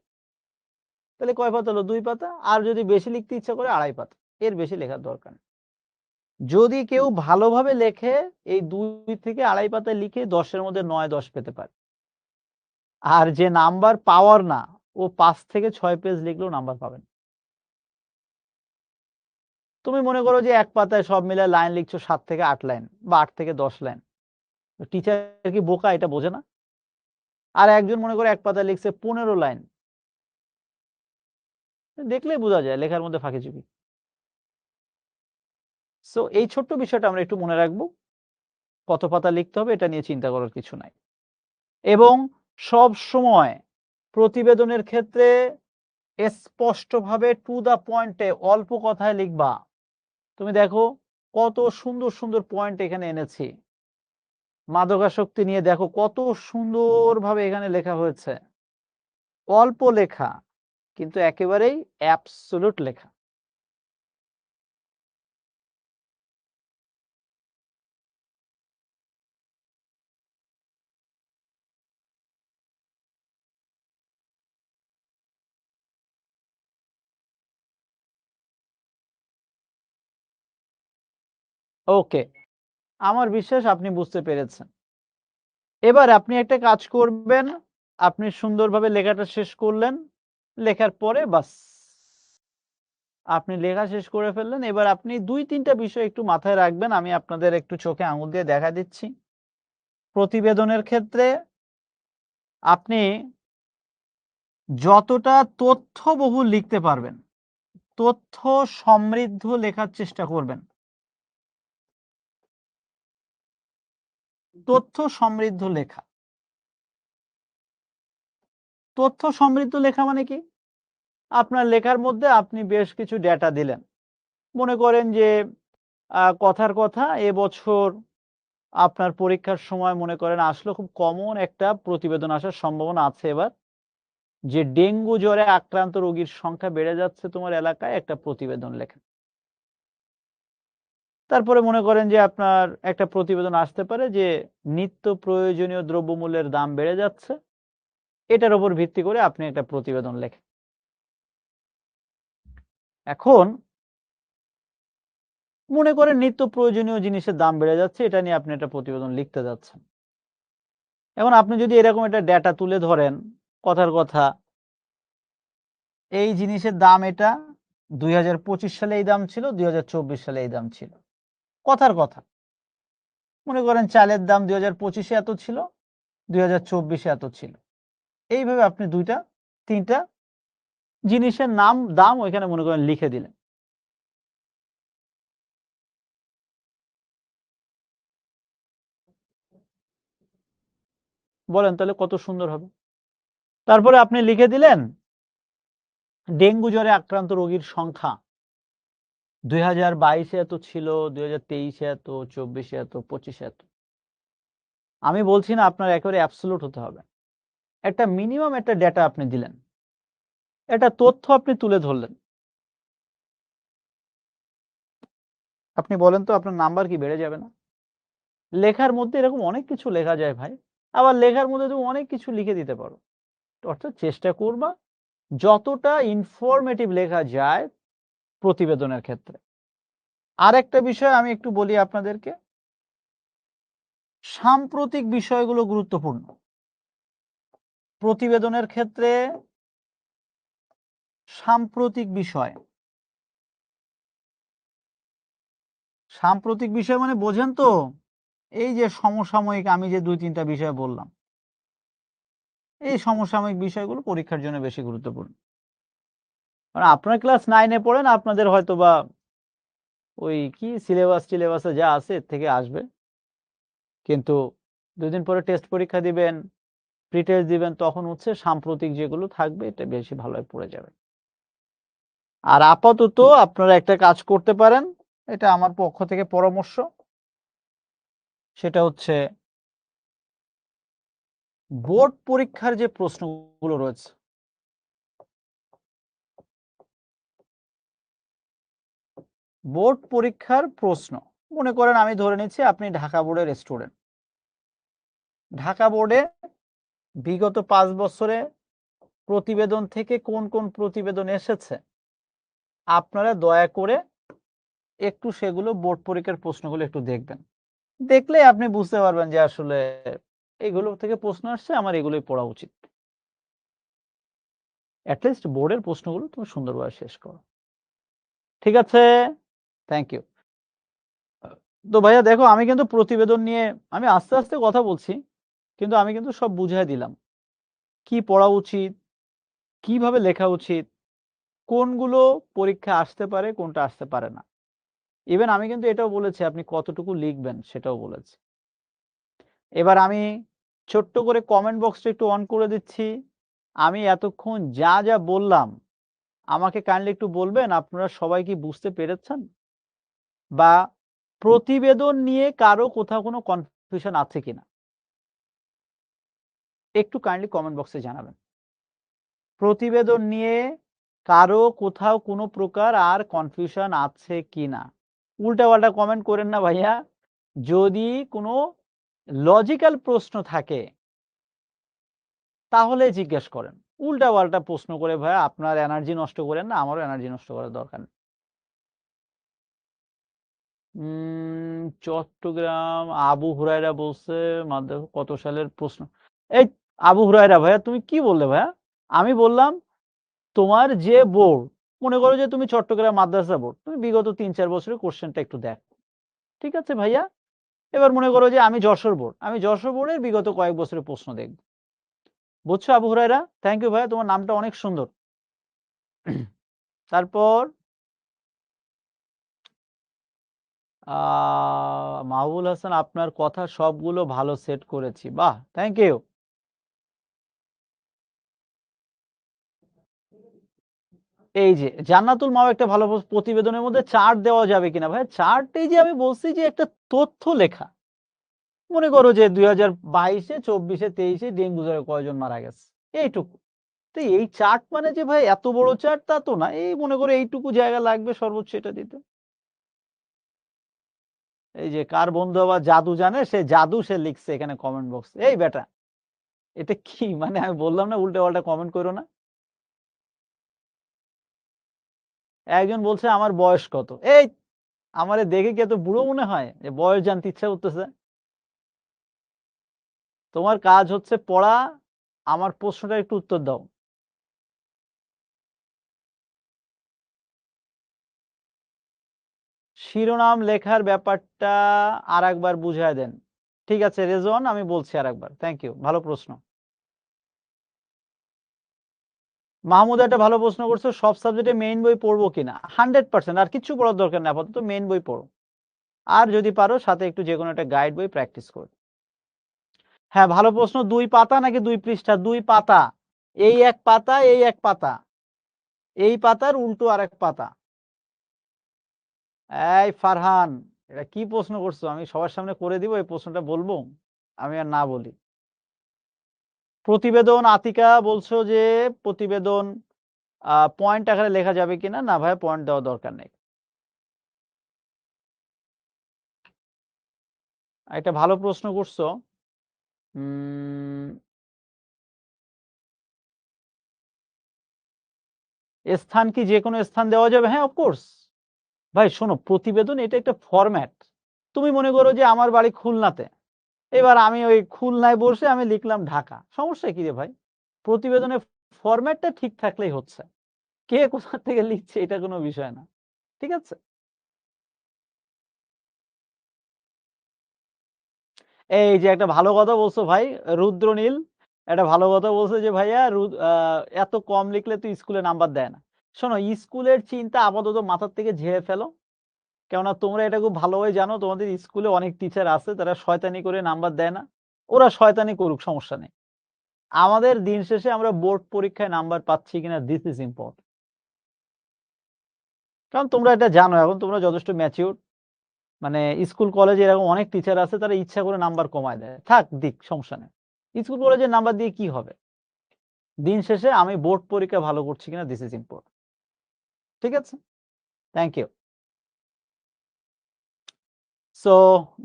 তাহলে কয় পাতা হলো? ২ পাতা। আর যদি বেশি লিখতে ইচ্ছা করে ২.৫ পাতা। এর বেশি লেখার দরকার নেই। যদি কেউ ভালোভাবে লেখে, এই ২ থেকে ২.৫ পাতায় লিখে ১০ এর মধ্যে ৯-১০ পেতে পারে। আর যে নাম্বার পাওয়ার না, ও ৫ থেকে ৬ পেজ লিখলেও নাম্বার পাবে না। তুমি মনে করো যে ১ পাতায় সব মিলায় লাইন লিখছো ৭ থেকে ৮ লাইন বা ৮ থেকে ১০ লাইন। টিচার কি বোকা এটা বোঝে না? আর একজন মনে করো ১ পাতায় লিখছে ১৫ লাইন। দেখলেই বোঝা যায় লেখার মধ্যে ফাঁকিঝুঁকি। সো এই ছোট্ট বিষয়টা আমরা একটু মনে রাখবো। কত পাতা লিখতে হবে এটা নিয়ে চিন্তা করার কিছু নাই। এবং সবসময় প্রতিবেদনের ক্ষেত্রে স্পষ্টভাবে টু দ্য পয়েন্টে অল্প কথায় লিখবা। তুমি দেখো কত সুন্দর পয়েন্ট এখানে এনেছি। মাদকাসক্তি নিয়ে দেখো কত সুন্দরভাবে এখানে লেখা হয়েছে। অল্প লেখা কিন্তু একেবারেই অ্যাবসোলিউট লেখা। ওকে, আমার বিশ্বাস আপনি বুঝতে পেরেছেন। এবার আপনি একটা কাজ করবেন, আপনি সুন্দরভাবে লেখাটা শেষ করলেন, লেখার পরে বাস আপনি লেখা শেষ করে ফেললেন। এবার আপনি ২-৩টা বিষয় একটু মাথায় রাখবেন। আমি আপনাদের একটু চোখে আঙুল দিয়ে দেখা দিচ্ছি। প্রতিবেদনের ক্ষেত্রে আপনি যতটা তথ্যবহুল লিখতে পারবেন, তথ্য সমৃদ্ধ লেখার চেষ্টা করবেন। তথ্য সমৃদ্ধ লেখা। তথ্য সমৃদ্ধ লেখা মানে কি? আপনার লেখার মধ্যে আপনি বেশ কিছু ডেটা দিলেন। মনে করেন যে কথার কথা এবছর আপনার পরীক্ষার সময় মনে করেন আসলো খুব কমন একটা প্রতিবেদন আসার সম্ভাবনা আছে এবার। যে ডেঙ্গু জ্বরে আক্রান্ত রোগীর সংখ্যা বেড়ে যাচ্ছে তোমার এলাকায়, একটা প্রতিবেদন লেখেন। তারপরে মনে করেন যে আপনার একটা প্রতিবেদন আসতে পারে যে নিত্য প্রয়োজনীয় দ্রব্যমূল্যের দাম বেড়ে যাচ্ছে। এটার উপর ভিত্তি করে আপনি একটা প্রতিবেদন লেখেন। এখন মনে করেন নিত্য প্রয়োজনীয় জিনিসের দাম বেড়ে যাচ্ছে, এটা নিয়ে আপনি একটা প্রতিবেদন লিখতে যাচ্ছেন। এখন আপনি যদি এরকম একটা ডেটা তুলে ধরেন, কথার কথা এই জিনিসের দাম এটা ২০২৫ সালে এই দাম ছিল, ২০২৪ সালে এই দাম ছিল। কথার কথা। মনে করেন চালের দাম ২০২৫ এ এত ছিল, ২০২৪ এ এত ছিল। এইভাবে আপনি ২টা-৩টা জিনিসের দাম ওইখানে মনে করেন লিখে দিলেন। বলেন তাহলে কত সুন্দর হবে। তারপরে আপনি লিখে দিলেন ডেঙ্গু জ্বরে আক্রান্ত রোগীর সংখ্যা ২০২২ এ এত ছিল, ২০২৩ এ এত, ২৪ এ এত, ২৫ এ এত। আমি বলছি না আপনার একেবারে অ্যাবসোলিউট হতে হবে। একটা মিনিমাম একটা ডেটা আপনি দিলেন। একটা তথ্য আপনি তুলে ধরলেন। আপনি বলেন তো আপনার নাম্বার কি বেড়ে যাবে না? লেখার মধ্যে এরকম অনেক কিছু লেখা যায় ভাই। আবার লেখার মধ্যে তুমি অনেক কিছু লিখে দিতে পারো। অর্থাৎ চেষ্টা করবা যতটা ইনফরমেটিভ লেখা যায় প্রতিবেদনের ক্ষেত্রে। আরেকটা বিষয় আমি একটু বলি আপনাদেরকে। সাম্প্রতিক বিষয়গুলো গুরুত্বপূর্ণ। প্রতিবেদনের ক্ষেত্রে সাম্প্রতিক বিষয়। সাম্প্রতিক বিষয় মানে বোঝেন তো? এই যে সমসাময়িক আমি যে ২-৩টা বিষয় বললাম। এই সমসাময়িক বিষয়গুলো পরীক্ষার জন্য বেশি গুরুত্বপূর্ণ। কারণ আপনারা ক্লাস 9 এ পড়েন, আপনাদের হয়তোবা ওই কি সিলেবাসে যা আছে এর থেকে আসবে। কিন্তু ২ দিন পরে টেস্ট পরীক্ষা দিবেন, প্রি-টেস্ট দিবেন, তখন হচ্ছে সাম্প্রতিক যেগুলো থাকবে এটা বেশি ভালোই পড়ে যাবে। আর আপাতত আপনারা একটা কাজ করতে পারেন, এটা আমার পক্ষ থেকে পরামর্শ। সেটা হচ্ছে বোর্ড পরীক্ষার যে প্রশ্নগুলো রয়েছে বোর্ড পরীক্ষার প্রশ্ন। মনে করেন আমি ধরে নিচ্ছি আপনি ঢাকা বোর্ডের স্টুডেন্ট। ঢাকা বোর্ডে বিগত ৫ বছরে প্রতিবেদন থেকে কোন প্রতিবেদন এসেছে, আপনারা দয়া করে একটু সেগুলো বোর্ড পরীক্ষার প্রশ্নগুলো একটু দেখবেন। দেখলে আপনি বুঝতে পারবেন যে আসলে এগুলো থেকে প্রশ্ন আসছে, আমার এগুলোই পড়া উচিত। এট লিস্ট বোর্ডের প্রশ্নগুলো তুমি সুন্দরভাবে শেষ করো। ঠিক আছে? Thank you. তো ভাইয়া দেখো আমি কিন্তু প্রতিবেদন নিয়ে আমি আস্তে কথা বলছি। কিন্তু আমি কিন্তু সব বুঝায় দিলাম। কি পড়া উচিত, কিভাবে লেখা উচিত, কোনগুলো পরীক্ষায় আসতে পারে, কোনটা আসতে পারে না। ইভেন আমি কিন্তু এটাও বলেছি আপনি কতটুকু লিখবেন সেটাও বলেছি। এবার আমি ছোট্ট করে কমেন্ট বক্সটা একটু অন করে দিচ্ছি। আমি এতক্ষণ যা বললাম আমাকে কাইন্ডলি একটু বলবেন আপনারা সবাই কি বুঝতে পেরেছেন? বা প্রতিবেদন নিয়ে কারো কোথাও কোনো কনফিউশন আছে কিনা? একটু কাইন্ডলি কমেন্ট বক্সে জানাবেন। প্রতিবেদন নিয়ে কারো কোথাও কোনো প্রকার আর কনফিউশন আছে কিনা? উল্টাপাল্টা কমেন্ট করেন না ভাইয়া। যদি কোনো লজিক্যাল প্রশ্ন থাকে তাহলে জিজ্ঞেস করেন। উল্টাপাল্টা প্রশ্ন করে ভাইয়া আপনার এনার্জি নষ্ট করেন না, আমারও এনার্জি নষ্ট করার দরকার নেই। চট্টগ্রাম আবু হুরায়রা বলছে মাদ্রাসা কত সালের প্রশ্ন। এই আবু হুরায়রা ভাইয়া তুমি কি বললে ভাইয়া? আমি বললাম তোমার যে বোর্ড, মনে করো যে তুমি চট্টগ্রাম মাদ্রাসা বোর্ড, তুমি বিগত ৩-৪ বছরের কোশ্চেনটা একটু দেখো। ঠিক আছে ভাইয়া? এবার মনে করো যে আমি যশোর বোর্ড, আমি যশোর বোর্ডের বিগত কয়েক বছরের প্রশ্ন দেখব। বুঝছো আবু হুরায়রা? থ্যাংক ইউ ভাইয়া, তোমার নামটা অনেক সুন্দর। তারপর মাহবুল হাসান, আপনার কথা সবগুলো ভালো সেট করেছি। বাহ, থ্যাংক ইউ। এই যে জান্নাতুল মাও একটা ভালো প্রতিবেদনের মধ্যে চার্ট দেওয়া যাবে কিনা ভাই? চার্ট এই যে আমি বলছি যে একটা তথ্য লেখা। মনে করো যে 2022-এ, 24-এ, 23-এ ডেঙ্গু জ্বরে কয়জন মারা গেছে, এইটুকু। তো এই চার্ট মানে যে ভাই এত বড় চার্ট তা তো না। এই মনে করো এইটুকু জায়গা লাগবে সর্বোচ্চ এটা দিতে। এই যে কার বন্ধু আবার জাদু জানে, সে জাদু সে লিখছে এখানে কমেন্ট বক্সে। এই বেটা, এটা কি মানে? আমি বললাম না উল্টা পাল্টা কমেন্ট করো না। একজন বলছে আমার বয়স কত। এই আমারে দেখে কি এত বুড়ো মনে হয় যে বয়স জানতে ইচ্ছা করতেছে? তোমার কাজ হচ্ছে পড়া, আমার প্রশ্নটার একটু উত্তর দাও। শিরোনাম লেখার ব্যাপারটা আরেকবার বুঝায় দেন। ঠিক আছে রেজওয়ান, আমি বলছি আরেকবার। থ্যাংক ইউ, ভালো প্রশ্ন। মাহমুদ একটা ভালো প্রশ্ন করছো, সব সাবজেক্টে মেইন বই পড়বো কিনা? 100%। আর কিছু পড়ার দরকার নেই, আপাতত মেইন বই পড়ো। আর যদি পারো সাথে একটু যে কোনো একটা গাইড বই প্র্যাকটিস করো। হ্যাঁ, ভালো প্রশ্ন। 2 পাতা নাকি 2 পৃষ্ঠা? 2 পাতা। এই এক পাতা, এই এক পাতা, এই পাতার উল্টো আরেক পাতা। এই ফারহান, এটা কি প্রশ্ন করছো? আমি সবার সামনে করে দিব এই প্রশ্নটা বলবো? আমি আর না বলি। প্রতিবেদন, আতিকা বলছো যে প্রতিবেদন পয়েন্ট আকারে লেখা যাবে কিনা? না ভাই, পয়েন্ট দেওয়ার দরকার নেই। একটা ভালো প্রশ্ন করছো। স্থান কি যে কোনো স্থান দেওয়া যাবে? হ্যাঁ, অফকোর্স। ভাই শোনো, প্রতিবেদন এটা একটা ফরম্যাট। তুমি মনে করো যে আমার বাড়ি খুলনাতে, এবার আমি ওই খুলনায় বসে আমি লিখলাম ঢাকা, সমস্যা কি রে ভাই? প্রতিবেদনের ফরম্যাটটা ঠিক থাকলেই হচ্ছে। কে কোথা থেকে লিখছে এটা কোনো বিষয় না। ঠিক আছে? এই যে একটা ভালো কথা বলছো ভাই, রুদ্রনীল একটা ভালো কথা বলছো যে ভাইয়া এত কম লিখলে তো স্কুলে নাম্বার দেয় না। শোনো, স্কুলের চিন্তা আপাতত মাথার থেকে ঝেড়ে ফেলো। কেননা তোমরা এটা খুব ভালোভাবে জানো, তোমাদের স্কুলে অনেক টিচার আছে তারা শয়তানি করে নাম্বার দেয় না। ওরা শয়তানি করুক, সমস্যা নেই। আমাদের দিন শেষে আমরা বোর্ড পরীক্ষায় নাম্বার পাচ্ছি কিনা, দিস ইজ ইম্পর্টেন্ট। কারণ তোমরা এটা জানো, এখন তোমরা যথেষ্ট ম্যাচিউর। মানে স্কুল কলেজে এরকম অনেক টিচার আছে তারা ইচ্ছা করে নাম্বার কমায় দেয়, থাক দিক, সমস্যা নেই। স্কুল কলেজের নাম্বার দিয়ে কি হবে? দিন শেষে আমি বোর্ড পরীক্ষা ভালো করছি কিনা, দিস ইজ ইম্পর্টেন্ট। ঠিক আছে? Thank you. সো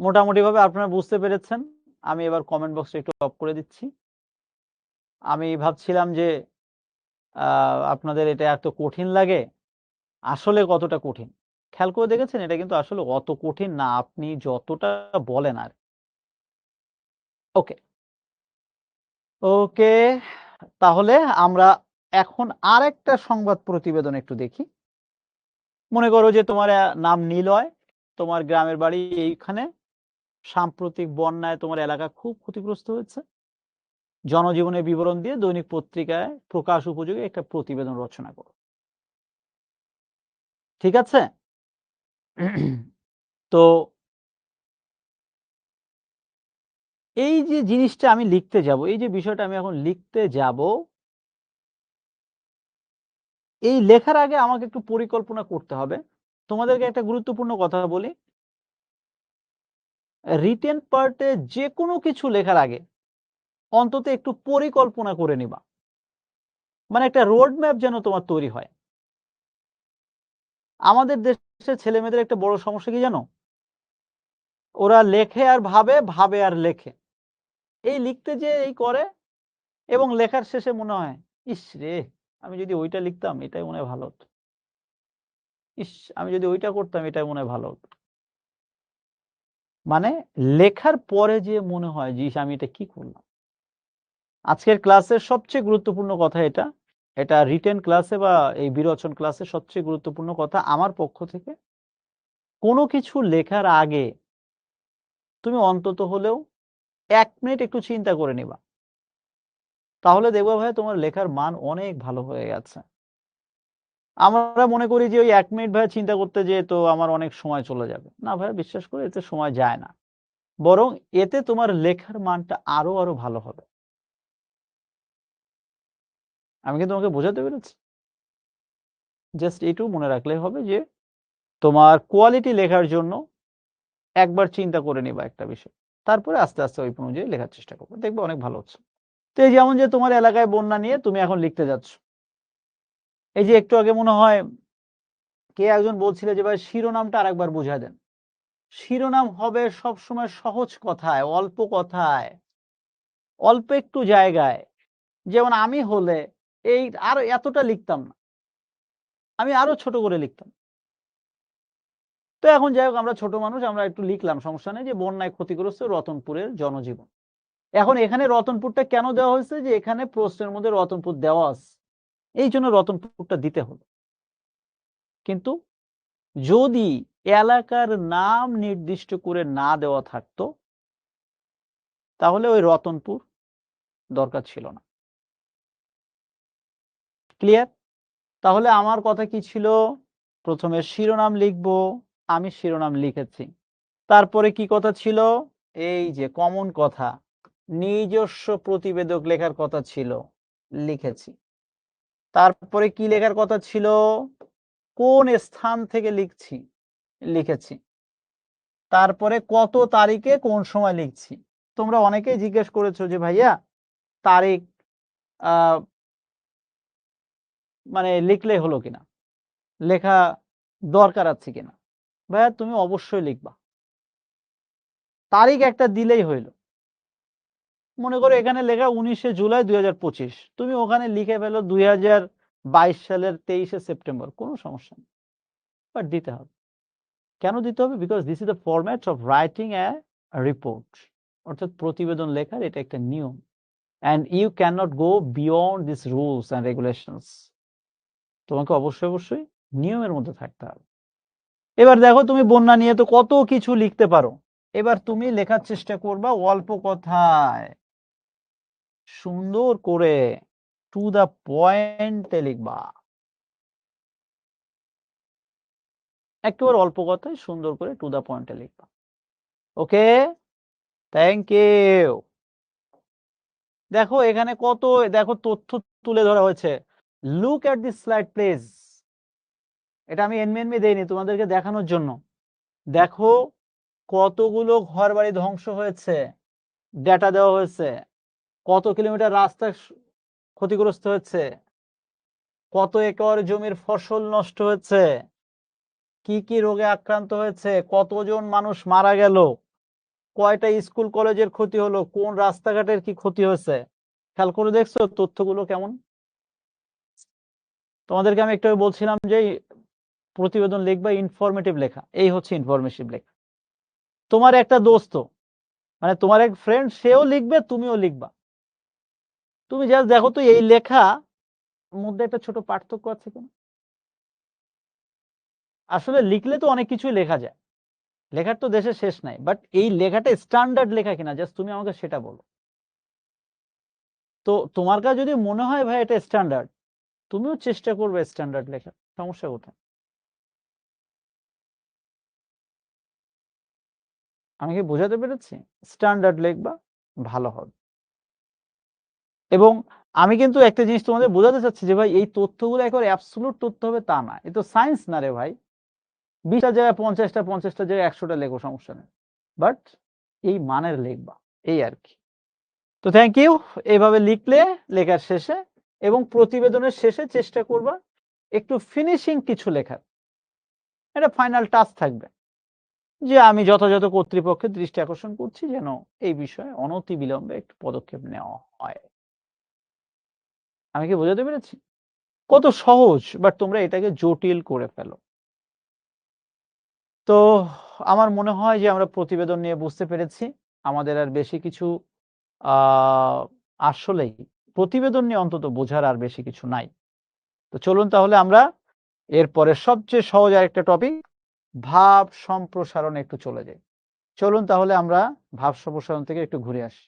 মোটামুটি ভাবে আপনারা বুঝতে পেরেছেন। আমি এবার কমেন্ট বক্সটা একটু অফ করে দিচ্ছি। আমি ভাবছিলাম যে আপনাদের এটা এত কঠিন লাগে, আসলে কতটা কঠিন খেয়াল করে দেখেছেন? এটা কিন্তু আসলে অত কঠিন না আপনি যতটা বলেন আর। ওকে, ওকে, তাহলে আমরা এখন আরেকটা সংবাদ প্রতিবেদন একটু দেখি। মনে করো যে তোমার নাম নিলয়, তোমার গ্রামের বাড়ি এইখানে, সাম্প্রতিক বন্যায় তোমার এলাকা খুব ক্ষতিগ্রস্ত হয়েছে। জনজীবনের বিবরণ দিয়ে দৈনিক পত্রিকায় প্রকাশ উপযোগী একটা প্রতিবেদন রচনা করো। ঠিক আছে? তো এই যে জিনিসটা আমি লিখতে যাব, এই যে বিষয়টা আমি এখন লিখতে যাব, এই লেখার আগে আমাকে একটু পরিকল্পনা করতে হবে। তোমাদেরকে একটা গুরুত্বপূর্ণ কথা বলি, রিটেন পার্টে যে কোনো কিছু লেখার আগে অন্তত একটু পরিকল্পনা করে নিবা। মানে একটা রোড ম্যাপ যেন তোমার তৈরি হয়। আমাদের দেশের ছেলে মেয়েদের একটা বড় সমস্যা কি জানো? ওরা লেখে আর ভাবে, ভাবে আর লেখে। এই লিখতে যে এই করে, এবং লেখার শেষে মনে হয়, ইস রে, আমি যদি ওইটা লিখতাম এটাই মনে হয় ভালো হতো। ইস, আমি যদি ওইটা করতাম এটাই মনে হয় ভালো হতো। মানে লেখার পরে যে মনে হয় যে আমি এটা কি করলাম। আজকের ক্লাসের সবচেয়ে গুরুত্বপূর্ণ কথা এটা রিটেন ক্লাসে বা এই বিরোচন ক্লাসে সবচেয়ে গুরুত্বপূর্ণ কথা আমার পক্ষ থেকে, কোনো কিছু লেখার আগে তুমি অন্তত হলেও 1 মিনিট একটু চিন্তা করে নিবা। তাহলে দেখবা ভাই তোমার লেখার মান অনেক ভালো হয়ে গেছে। আমরা মনে করি যে ওই 1 মিনিট ভাই চিন্তা করতে যেয়ে তো আমার অনেক সময় চলে যাবে। না ভাই, বিশ্বাস করে এতে সময় যায় না। বরং এতে তোমার লেখার মানটা আরো ভালো হবে। আমি কি তোমাকে বোঝাতে পেরেছি? জাস্ট এইটুকু মনে রাখলেই হবে যে তোমার কোয়ালিটি লেখার জন্য একবার চিন্তা করে নিবা একটা বিষয়। তারপরে আস্তে আস্তে ওই অনুযায়ী লেখার চেষ্টা করবে। দেখবে অনেক ভালো হচ্ছে। তো এই যেমন যে তোমার এলাকায় বন্যা নিয়ে তুমি এখন লিখতে যাচ্ছ। এই যে একটু আগে মনে হয় কে একজন বলছিল যে ভাই শিরোনামটা আরেকবার বুঝায় দেন। শিরোনাম হবে সবসময় সহজ কথায়, অল্প কথায়, অল্প একটু জায়গায়। যেমন আমি হলে এই আর এতটা লিখতাম না। আমি আরো ছোট করে লিখতাম। তো এখন যাই হোক, আমরা ছোট মানুষ, আমরা একটু লিখলাম, সমস্যা নেই, যে বন্যায় ক্ষতিগ্রস্ত রতনপুরের জনজীবন। এখন এখানে রতনপুরটা কেন দেওয়া হয়েছে? যে এখানে প্রশ্নের মধ্যে রতনপুর দেওয়া আছে, এই জন্য রতনপুরটা দিতে হলো। কিন্তু যদি এলাকার নাম নির্দিষ্ট করে না দেওয়া থাকতো তাহলে ওই রতনপুর দরকার ছিল না। ক্লিয়ার? তাহলে আমার কথা কি ছিল? প্রথমে শিরোনাম লিখব, আমি শিরোনাম লিখেছি। তারপরে কি কথা ছিল? এই যে কমন কথা, নিজস্ব প্রতিবেদক লেখার কথা ছিল, লিখেছি। তারপরে কি লেখার কথা ছিল? কোন স্থান থেকে লিখছি, লিখেছি। তারপরে কত তারিখে কোন সময় লিখছি। তোমরা অনেকেই জিজ্ঞেস করেছো যে ভাইয়া তারিখ মানে লিখলে হলো কিনা, লেখা দরকার আছে কিনা। ভাইয়া তুমি অবশ্যই লিখবা, তারিখ একটা দিলেই হইল। মনে করো এখানে লেখা 19শে জুলাই 2025, তুমি ওখানে লিখে ফেলো 2022 সালের 23শে সেপ্টেম্বর, কোনো সমস্যা নেই, বাট দিতে হবে। কেন দিতে হবে? Because this is the format of writing a report, অর্থাৎ প্রতিবেদন লেখার এটা একটা নিয়ম। And you can not go beyond this rules and regulations. তোমাকে অবশ্যই নিয়মের মধ্যে থাকতে হবে। এবার দেখো তুমি বন্যা নিয়ে তো কত কিছু লিখতে পারো। এবার তুমি লেখার চেষ্টা করবা অল্প কথায়, সুন্দর করে, টু দা পয়েন্টে লিখবা। একেবারে অল্প কথায় সুন্দর করে টু দা পয়েন্টে লিখবা। ওকে, থ্যাংক ইউ। দেখো এখানে কত, দেখো তথ্য তুলে ধরা হয়েছে। Look at this slide please. এটা আমি এনমিএনমি দেইনি, তোমাদেরকে দেখানোর জন্য। দেখো কতগুলো ঘরবাড়ি ধ্বংস হয়েছে, ডেটা দেওয়া হয়েছে। কত কিলোমিটার রাস্তা ক্ষতিগ্রস্ত হয়েছে, কত একর জমির ফসল নষ্ট হয়েছে, কি কি রোগে আক্রান্ত হয়েছে, কতজন মানুষ মারা গেল, কয়টা স্কুল কলেজের ক্ষতি হলো, কোন রাস্তাঘাটের কি ক্ষতি হয়েছে। খেয়াল করে দেখছো তথ্যগুলো কেমন? তোমাদেরকে আমি একটু বলছিলাম যে প্রতিবেদন লিখবা ইনফরমেটিভ লেখা, এই হচ্ছে ইনফরমেটিভ লেখা। তোমার একটা দোস্ত, মানে তোমার এক ফ্রেন্ড, সেও লিখবে, তুমিও লিখবা। তুমি জাস্ট দেখো তো এই লেখা মধ্যে একটা ছোট পার্থক্য আছে কিনা। আসলে লিখলে তো অনেক কিছুই লেখা যায়, লেখার তো দেশে শেষ নাই, বাট এই লেখাটা স্ট্যান্ডার্ড লেখা কিনা জাস্ট তুমি আমাকে সেটা বলো। তো তোমার কাছে যদি মনে হয় ভাই এটা স্ট্যান্ডার্ড, তুমিও চেষ্টা করবে স্ট্যান্ডার্ড লেখার, সমস্যা কোথায়? আমি কি বোঝাতে পেরেছি? স্ট্যান্ডার্ড লিখবা, ভালো হবে। এবং আমি কিন্তু একটা জিনিস তোমাদের বোঝাতে চাচ্ছি যে ভাই এই তথ্যগুলো একেবারে অ্যাবসলুট তথ্য হবে তা না, এ তো সায়েন্স না রে ভাই। 20টা জায়গায় 50টা, 50টা জায়গায় 100টা লেখো, সমস্যা নেই, বাট এই মানের লিখবা, এই আর কি। তো থ্যাংক ইউ। এইভাবে লিখলে লেখার শেষে এবং প্রতিবেদনের শেষে চেষ্টা করবা একটু ফিনিশিং কিছু লেখার, এটা ফাইনাল টাচ থাকবে, যে আমি যথাযথ কর্তৃপক্ষের দৃষ্টি আকর্ষণ করছি যেন এই বিষয়ে অনতিবিলম্বে একটু পদক্ষেপ নেওয়া হয়। আমি কি বোঝাতে পেরেছি? কত সহজ, বাট তোমরা এটাকে জটিল করে ফেলো। তো আমার মনে হয় যে আমরা প্রতিবেদন নিয়ে বুঝতে পেরেছি, আমাদের আর বেশি কিছু আসলেই প্রতিবেদন নিয়ে অন্তত বোঝার আর বেশি কিছু নাই। তো চলুন তাহলে আমরা এরপরে সবচেয়ে সহজ আরেকটা টপিক ভাব সম্প্রসারণে একটু চলে যাই। চলুন তাহলে আমরা ভাব সম্প্রসারণ থেকে একটু ঘুরে আসি।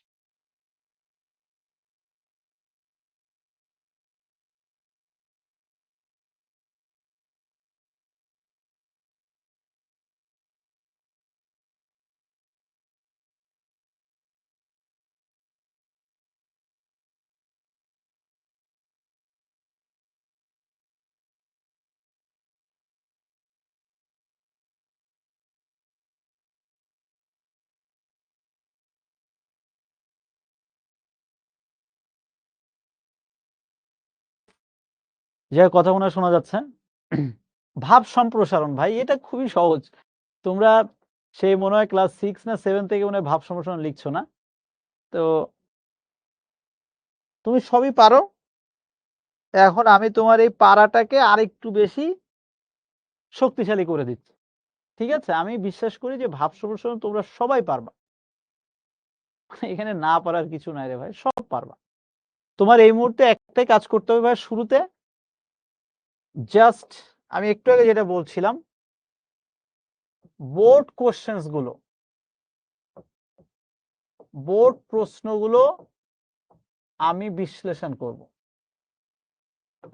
যে কথা মনে শোনা যাচ্ছে ভাব সম্প্রসারণ ভাই এটা খুবই সহজ। তোমরা সেই মনে হয় ক্লাস 6 না 7 থেকে মনে হয় ভাব সম্প্রসারণ লিখছো না? তো তুমি সবই পারো। এখন আমি তোমার এই পারাটাকে আরেকটু বেশি শক্তিশালী করে দিচ্ছি। ঠিক আছে? আমি বিশ্বাস করি যে ভাব সম্প্রসারণ তোমরা সবাই পারবা। এখানে না পারার কিছু নাই রে ভাই, সব পারবা। তোমার এই মুহূর্তে একটাই কাজ করতে হবে ভাই শুরুতে জাস্ট আমি একটু আগে যেটা বলছিলাম বোর্ড কোশ্চেনস গুলো, বোর্ড প্রশ্নগুলো আমি বিশ্লেষণ করব।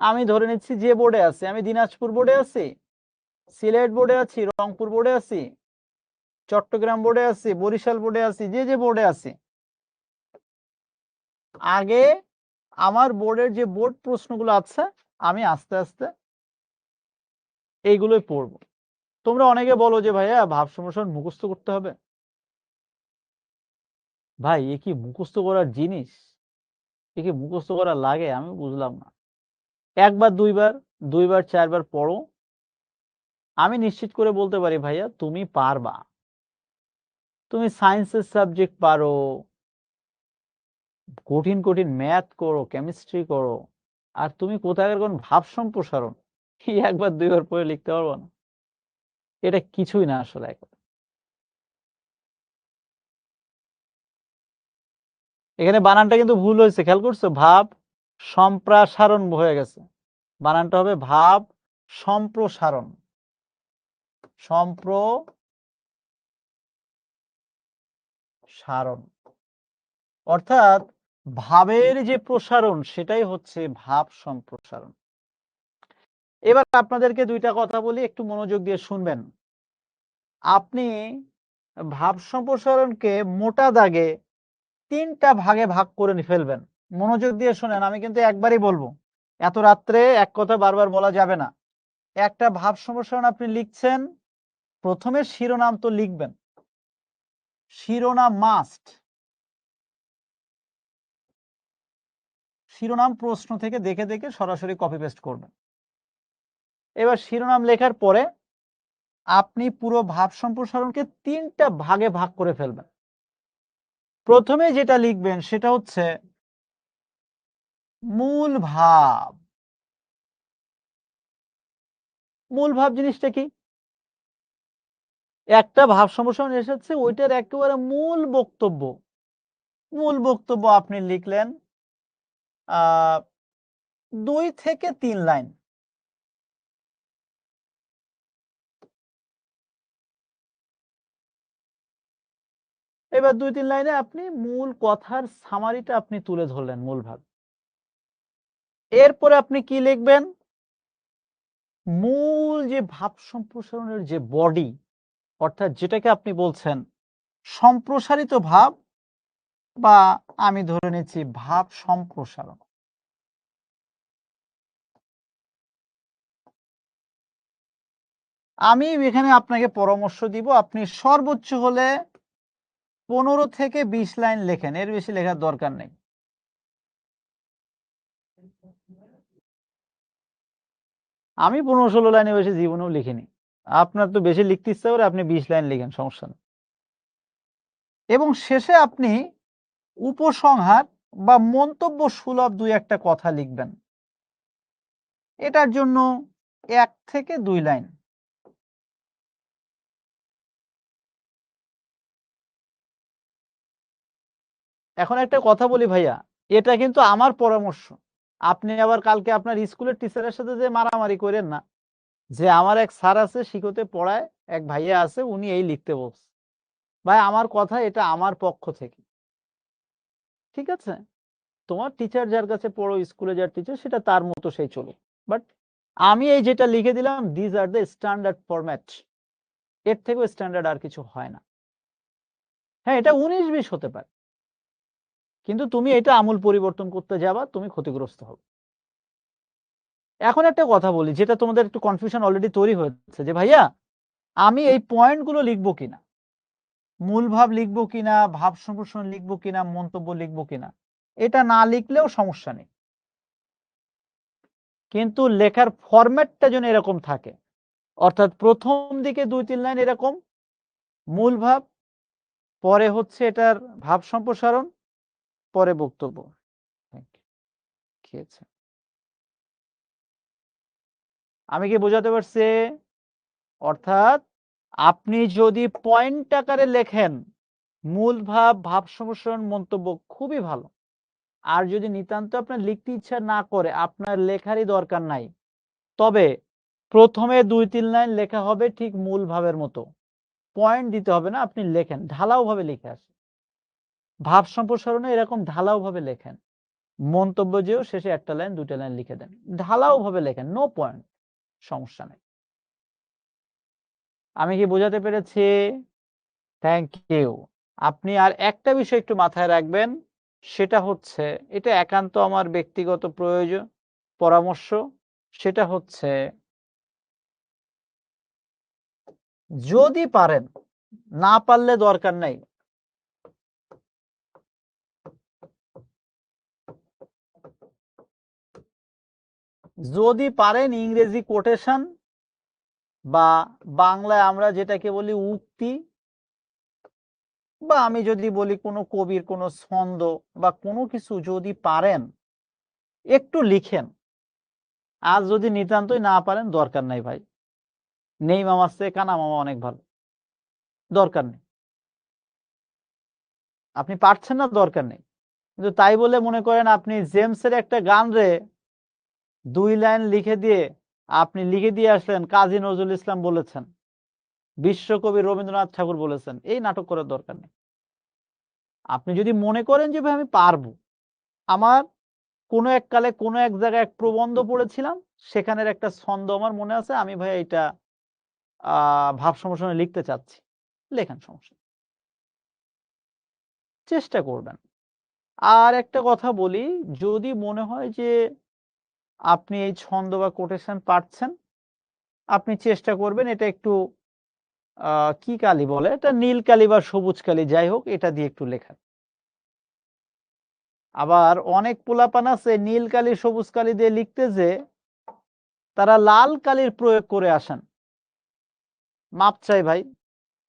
আমি ধরে নিচ্ছি যে বোর্ডে আছি, আমি দিনাজপুর বোর্ডে আছি, সিলেট বোর্ডে আছি, রংপুর বোর্ডে আছি, চট্টগ্রাম বোর্ডে আছি, বরিশাল বোর্ডে আছি, যে বোর্ডে আছি, আগে আমার বোর্ডের যে বোর্ড প্রশ্নগুলো আছে আমি আস্তে আস্তে এইগুলোই পড়বো। তোমরা অনেকে বলো যে ভাইয়া ভাব সম্প্রসারণ মুখস্থ করতে হবে। ভাই এ কি মুখস্থ করার জিনিস? এ কি মুখস্থ করা লাগে? আমি বুঝলাম না। একবার দুইবার চারবার পড়ো, আমি নিশ্চিত করে বলতে পারি ভাইয়া তুমি পারবা। তুমি সায়েন্সের সাবজেক্ট পারো, কঠিন কঠিন ম্যাথ করো, কেমিস্ট্রি করো, আর তুমি কোথাকার কোন ভাব সম্প্রসারণ এই একবার দুইবার পড়ে লিখতে পারবো না? এটা কিছুই না আসলে। এখানে বানানটা কিন্তু ভুল হয়েছে, খেয়াল করছো? ভাব সম্প্রসারণ হয়ে গেছে, বানানটা হবে ভাব সম্প্রসারণ। সম্প্রসারণ অর্থাৎ ভাবের যে প্রসারণ সেটাই হচ্ছে ভাব সম্প্রসারণ। এবার আপনাদেরকে দুইটা কথা বলি, একটু মনোযোগ দিয়ে শুনবেন। আপনি ভাব সম্প্রসারণকে মোটা দাগে 3টা ভাগে ভাগ করে ফেলবেন। মনোযোগ দিয়ে শুনেন, আমি কিন্তু একবারই বলবো, এত রাত্রে এক কথা বারবার বলা যাবে না। একটা ভাব সম্প্রসারণ আপনি লিখছেন, প্রথমে শিরোনাম তো লিখবেন, শিরোনাম মাস্ট। শিরোনাম প্রশ্ন থেকে দেখে দেখে সরাসরি কপি পেস্ট করবেন। এবার শিরোনাম লেখার পরে আপনি পুরো ভাব সম্প্রসারণকে 3টা ভাগে ভাগ করে ফেলবেন। প্রথমে যেটা লিখবেন সেটা হচ্ছে মূল ভাব। মূল ভাব জিনিসটা কি? একটা ভাব সম্প্রসারণ এসেছে, ওইটার একেবারে মূল বক্তব্য। মূল বক্তব্য আপনি লিখলেন 2 থেকে 3 লাইন। এবার 2-3 লাইনে আপনি মূল কথার সামারিটা আপনি তুলে ধরলেন, মূল ভাব। এরপরে আপনি কি লিখবেন? মূল যে ভাব সম্প্রসারণের যে বডি, অর্থাৎ যেটাকে আপনি বলছেন সম্প্রসারিত ভাব, বা আমি ধরে নিচ্ছি ভাব সম্প্রসারণ। আমি এখানে আপনাকে পরামর্শ দিব, আপনি সর্বোচ্চ হলে 15 থেকে 20 লাইন লেখেন, এর বেশি লেখার দরকার নেই। আমি 15-16 লাইনে বেশি জীবনেও লিখিনি। আপনার তো বেশি লিখতে ইচ্ছা করে, আপনি 20 লাইন লিখেন, সমস্যা নেই। এবং শেষে আপনি উপসংহার বা মন্তব্য সুলভ 2-1টা কথা লিখবেন। এটার জন্য 1 থেকে 2 লাইন। এখন একটা কথা বলি ভাইয়া, এটা কিন্তু আমার পরামর্শ। আপনি আবার কালকে আপনার স্কুলের টিচারের সাথে যে মারামারি করেন না, যে আমার এক স্যার আছে শিখতে পড়ায়, এক ভাইয়া আছে উনি এই লিখতে বলছে। ভাই আমার কথা এটা আমার পক্ষ থেকে, ঠিক আছে? তোমার টিচার যার কাছে পড়ো, স্কুলে যার টিচার সেটা তার মতো সেই চলুক, বাট আমি এই যেটা লিখে দিলাম, these are the standard format, এর থেকেও স্ট্যান্ডার্ড আর কিছু হয় না। হ্যাঁ, এটা 19-20 হতে পারে, কিন্তু তুমি এটা আমূল পরিবর্তন করতে যাবা, তুমি ক্ষতিগ্রস্ত হবে। এখন একটা কথা বলি, যেটা তোমাদের একটু কনফিউশন অলরেডি তৈরি হয়েছে, যে ভাইয়া আমি এই পয়েন্টগুলো লিখবো কিনা, মূল ভাব লিখবো কিনা, ভাব সম্প্রসারণ লিখবো কিনা, মন্তব্য লিখবো কিনা। এটা না লিখলেও সমস্যা নেই, কিন্তু লেখার ফরম্যাটটা যেন এরকম থাকে, অর্থাৎ প্রথম দিকে 2-3 লাইন এরকম মূল ভাব, পরে হচ্ছে এটার ভাব সম্প্রসারণ, পরে বক্তব্য। খেয়েছে, আমি কি বোঝাতে পারছি? অর্থাৎ আপনি যদি পয়েন্ট আকারে লেখেন, মূল ভাব, ভাব সম্প্রসারণ, মন্তব্য, খুবই ভালো। আর যদি নিতান্ত আপনার লিখতে ইচ্ছা না করে, আপনার লেখারই দরকার নাই, তবে প্রথমে 2-3 লাইন লেখা হবে ঠিক মূল ভাবের মতো, পয়েন্ট দিতে হবে না, আপনি লেখেন ঢালাও ভাবে লিখে আসেন। ভাব সম্প্রসারণে এরকম ঢালাও ভাবে লেখেন, মন্তব্য যেও শেষে 1টা লাইন 2টা লাইন লিখে দেন, ঢালাও ভাবে লেখেন, নো পয়েন্ট, সমস্যা নেই। আমি কি বোঝাতে পেরেছি? Thank you. আপনি আর একটা বিষয় একটু মাথায় রাখবেন, সেটা হচ্ছে, এটা একান্ত আমার ব্যক্তিগত প্রয়োজন, পরামর্শ, সেটা হচ্ছে যদি পারেন, না পারলে দরকার নাই, যদি পারেন ইংরেজি কোটেশন বা বাংলায় আমরা যেটাকে বলি উক্তি, বা আমি যদি বলি কোনো কবির কোনো ছন্দ বা কোনো কিছু যদি পারেন একটু লিখেন। আর যদি নিতান্তই না পারেন, দরকার নাই ভাই, নেই মামার চেয়ে কানা মামা অনেক ভালো, দরকার নেই। আপনি পারছেন না, দরকার নেই। কিন্তু তাই বলে মনে করেন আপনি জেমসের একটা গান রে 2 লাইন লিখে দিয়ে আপনি লিখে দিয়ে আসলেন কাজী নজরুল ইসলাম বলেছেন, বিশ্বকবি রবীন্দ্রনাথ ঠাকুর বলেছেন, এই নাটক করার দরকার নেই। আপনি যদি মনে করেন যে ভাই আমি পারবো, আমার কোনো এক কালে কোনো এক জায়গায় এক প্রবন্ধ পড়েছিলাম, সেখানের একটা ছন্দ আমার মনে আছে, আমি ভাই এটা ভাব সম্প্রসারণে লিখতে চাচ্ছি, লেখেন, সমস্যা, চেষ্টা করবেন। আর একটা কথা বলি, যদি মনে হয় যে আপনি এই ছন্দ বা কোটেশন পারছেন, আপনি চেষ্টা করবেন এটা একটু কি কালি বলে এটা, নীল কালি বা সবুজ কালি, যাই হোক, এটা দিয়ে একটু লেখা। আবার অনেক পোলাপান আছে নীল কালি সবুজ কালি দিয়ে লিখতে, যে তারা লাল কালির প্রয়োগ করে আসেন, মাপ চাই ভাই,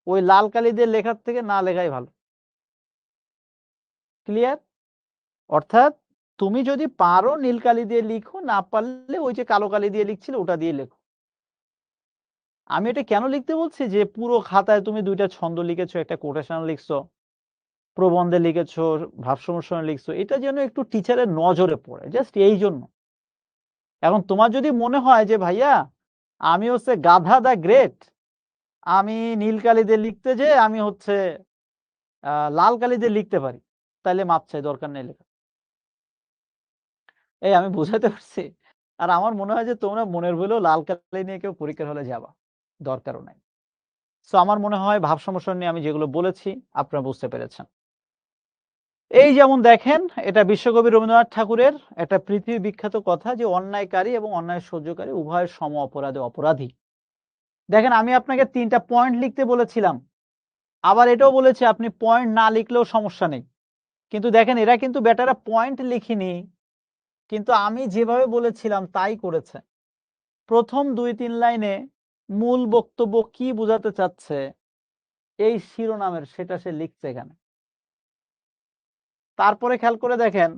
ওই লাল কালি দিয়ে লেখার থেকে না লেখাই ভালো। ক্লিয়ার? অর্থাৎ তুমি যদি পারো নীল কালি দিয়ে লিখো, না পারলে ওই যে কালো কালি দিয়ে লিখছিলে ওটা দিয়ে লেখো। আমি এটা কেন লিখতে বলছি, যে পুরো খাতায় তুমি 2টা ছন্দ লিখেছো, একটা কোটেশন লিখছো, প্রবন্ধে লিখেছো, ভাব সম্প্রসারণে লিখছো, এটা যেন একটু টিচারের নজরে পড়ে, জাস্ট এই জন্য। এখন তোমার যদি মনে হয় যে ভাইয়া আমি হচ্ছে গাধা দা গ্রেট, আমি নীল কালি দিয়ে লিখতে যে আমি হচ্ছে লাল কালি দিয়ে লিখতে পারি, তাইলে মাপ চাই, দরকার নেই লেখা। এই আমি বুঝাতে পারছি? আর আমার মনে হয় যে তোমরা মনের ভুলেও লাল কালি নিয়ে কেউ পরীক্ষার হলে যাবা, দরকারও নাই। সো আমার মনে হয় ভাব সম্প্রসারণ নিয়ে আমি যেগুলো বলেছি আপনারা বুঝতে পেরেছেন। এই যেমন দেখেন, এটা বিশ্বকবি রবীন্দ্রনাথ ঠাকুরের একটা পৃথিবী বিখ্যাত কথা, যে অন্যায়কারী এবং অন্যায় সহ্যকারী উভয় সম অপরাধে অপরাধী। দেখেন আমি আপনাকে 3টা পয়েন্ট লিখতে বলেছিলাম, আবার এটাও বলেছি আপনি পয়েন্ট না লিখলেও সমস্যা নেই, কিন্তু দেখেন এরা কিন্তু বেটারা পয়েন্ট লিখিনি, কিন্তু আমি যেভাবে বলেছিলাম তাই করেছে। প্রথম 2-3 লাইনে মূল বক্তব্য কি বোঝাতে চাচ্ছে, এই শিরোনামের সেটা সে লিখছে এখানে। তারপরে খেয়াল করে দেখেন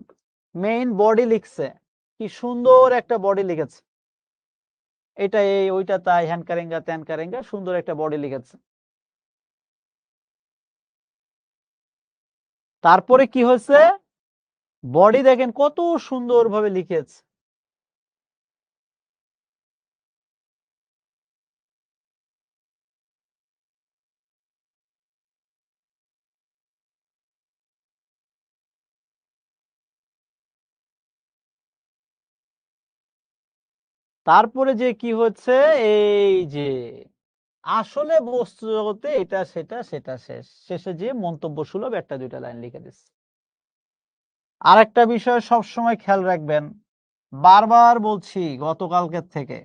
মেইন বডি লিখছে, কি সুন্দর একটা বডি লিখেছে, এটা এই ওইটা তাই, হ্যান কারেঙ্গা ত্যান কারেঙ্গা, সুন্দর একটা বডি লিখেছে। তারপরে কি হয়েছে, বডি দেখেন কত সুন্দরভাবে লিখেছে। তারপরে যে কি হচ্ছে, এই যে আসলে বস্তু জগতে এটা সেটা সেটা শেষে যে মন্তব্য সুলভ একটা দুইটা লাইন লিখে দিচ্ছে। আর একটা বিষয় সবসময় খেয়াল রাখবেন, বারবার বলছি গতকালকের থেকে,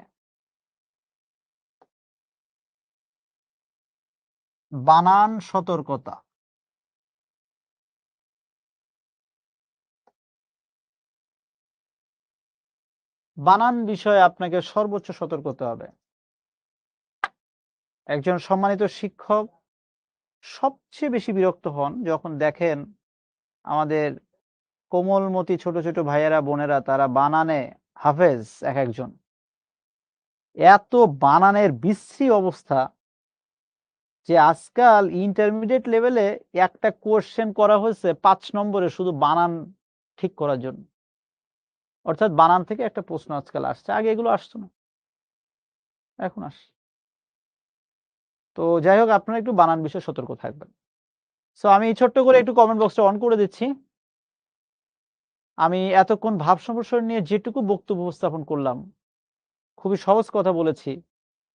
বানান সতর্কতা। বানান বিষয়ে আপনাকে সর্বোচ্চ সতর্ক হতে হবে। একজন সম্মানিত শিক্ষক সবচেয়ে বেশি বিরক্ত হন যখন দেখেন আমাদের কোমলমতি ছোট ছোট ভাইয়েরা বোনেরা তারা বানানে হাফেজ, এক একজন এত বানানের বিশ্রী অবস্থা যে আজকাল ইন্টারমিডিয়েট লেভেলে একটা কোশ্চেন করা হয়েছে 5 নম্বরে শুধু বানান ঠিক করার জন্য। অর্থাৎ বানান থেকে একটা প্রশ্ন আজকাল আসছে, আগে এগুলো আসতো না, এখন আসে। তো যাই হোক, আপনারা একটু বানান বিষয়ে সতর্ক থাকবেন। সো আমি ছোট্ট করে একটু কমেন্ট বক্সটা অন করে দিচ্ছি। আমি এতক্ষণ ভাব সম্প্রসারণ নিয়ে যেটুকু বক্তব্য উপস্থাপন করলাম, খুবই সহজ কথা বলেছি,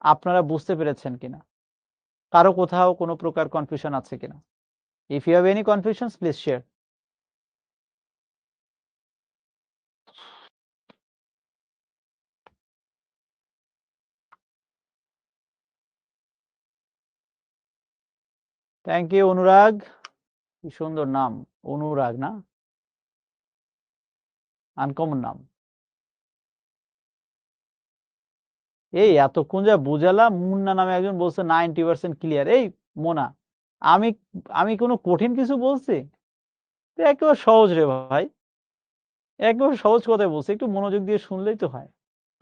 আপনারা বুঝতে পেরেছেন কিনা, কারো কোথাও কোনো প্রকার কনফিউশন আছে কিনা? If you have any confusions please share. Thank you Anurag, কি সুন্দর নাম, অনুরাগ না, আনকমন নাম। এই এতক্ষণ যা বুঝালাম, মুন্না নামে একজন বলছে 90% ক্লিয়ার। এই মোনা, আমি আমি কোনো কঠিন কিছু বলছি? একেবারে সহজ রে ভাই, একেবারে সহজ কথাই বলছি, একটু মনোযোগ দিয়ে শুনলেই তো হয়।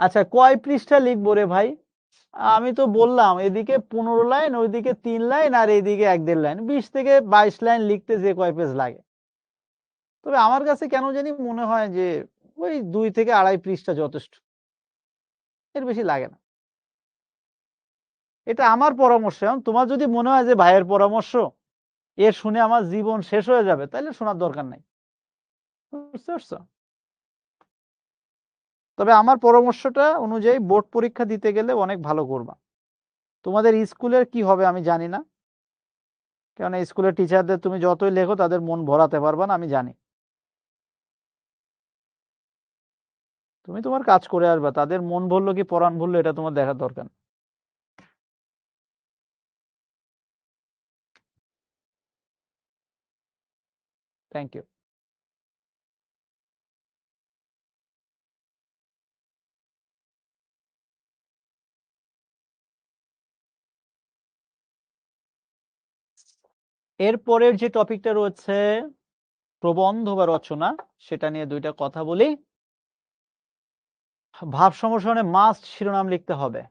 আচ্ছা, কয় পৃষ্ঠা লিখবো রে ভাই? আমি তো বললাম এদিকে 15 লাইন, ওইদিকে 3 লাইন, আর এইদিকে 1-1.5 লাইন, 20 থেকে 22 লাইন লিখতে যে কয় পেজ লাগে। তবে আমার কাছে কেন জানি মনে হয় যে ওই 2 থেকে 2.5 পৃষ্ঠা যথেষ্ট, এর বেশি লাগে না। এটা আমার পরামর্শ। এখন তোমার যদি মনে হয় যে ভাইয়ের পরামর্শ, এর শুনে আমার জীবন শেষ হয়ে যাবে, তাহলে শোনার দরকার নাই। বুঝতে পারছো? তবে আমার পরামর্শটা অনুযায়ী বোর্ড পরীক্ষা দিতে গেলে অনেক ভালো করবা। তোমাদের স্কুলের কি হবে আমি জানি না, কেননা স্কুলের টিচারদের তুমি যতই লেখো তাদের মন ভরাতে পারবা না, আমি জানি। তুমি তোমার কাজ করে আসবা, তাদের মন ভরলো কি পরাণ ভরলো এটা তোমার দেখার দরকার। Thank you. এরপরের যে টপিকটা রয়েছে প্রবন্ধ বা রচনা, সেটা নিয়ে দুইটা কথা বলি। ভাব সম্প্রসারণে মাস্ট শিরোনাম লিখতে হবে।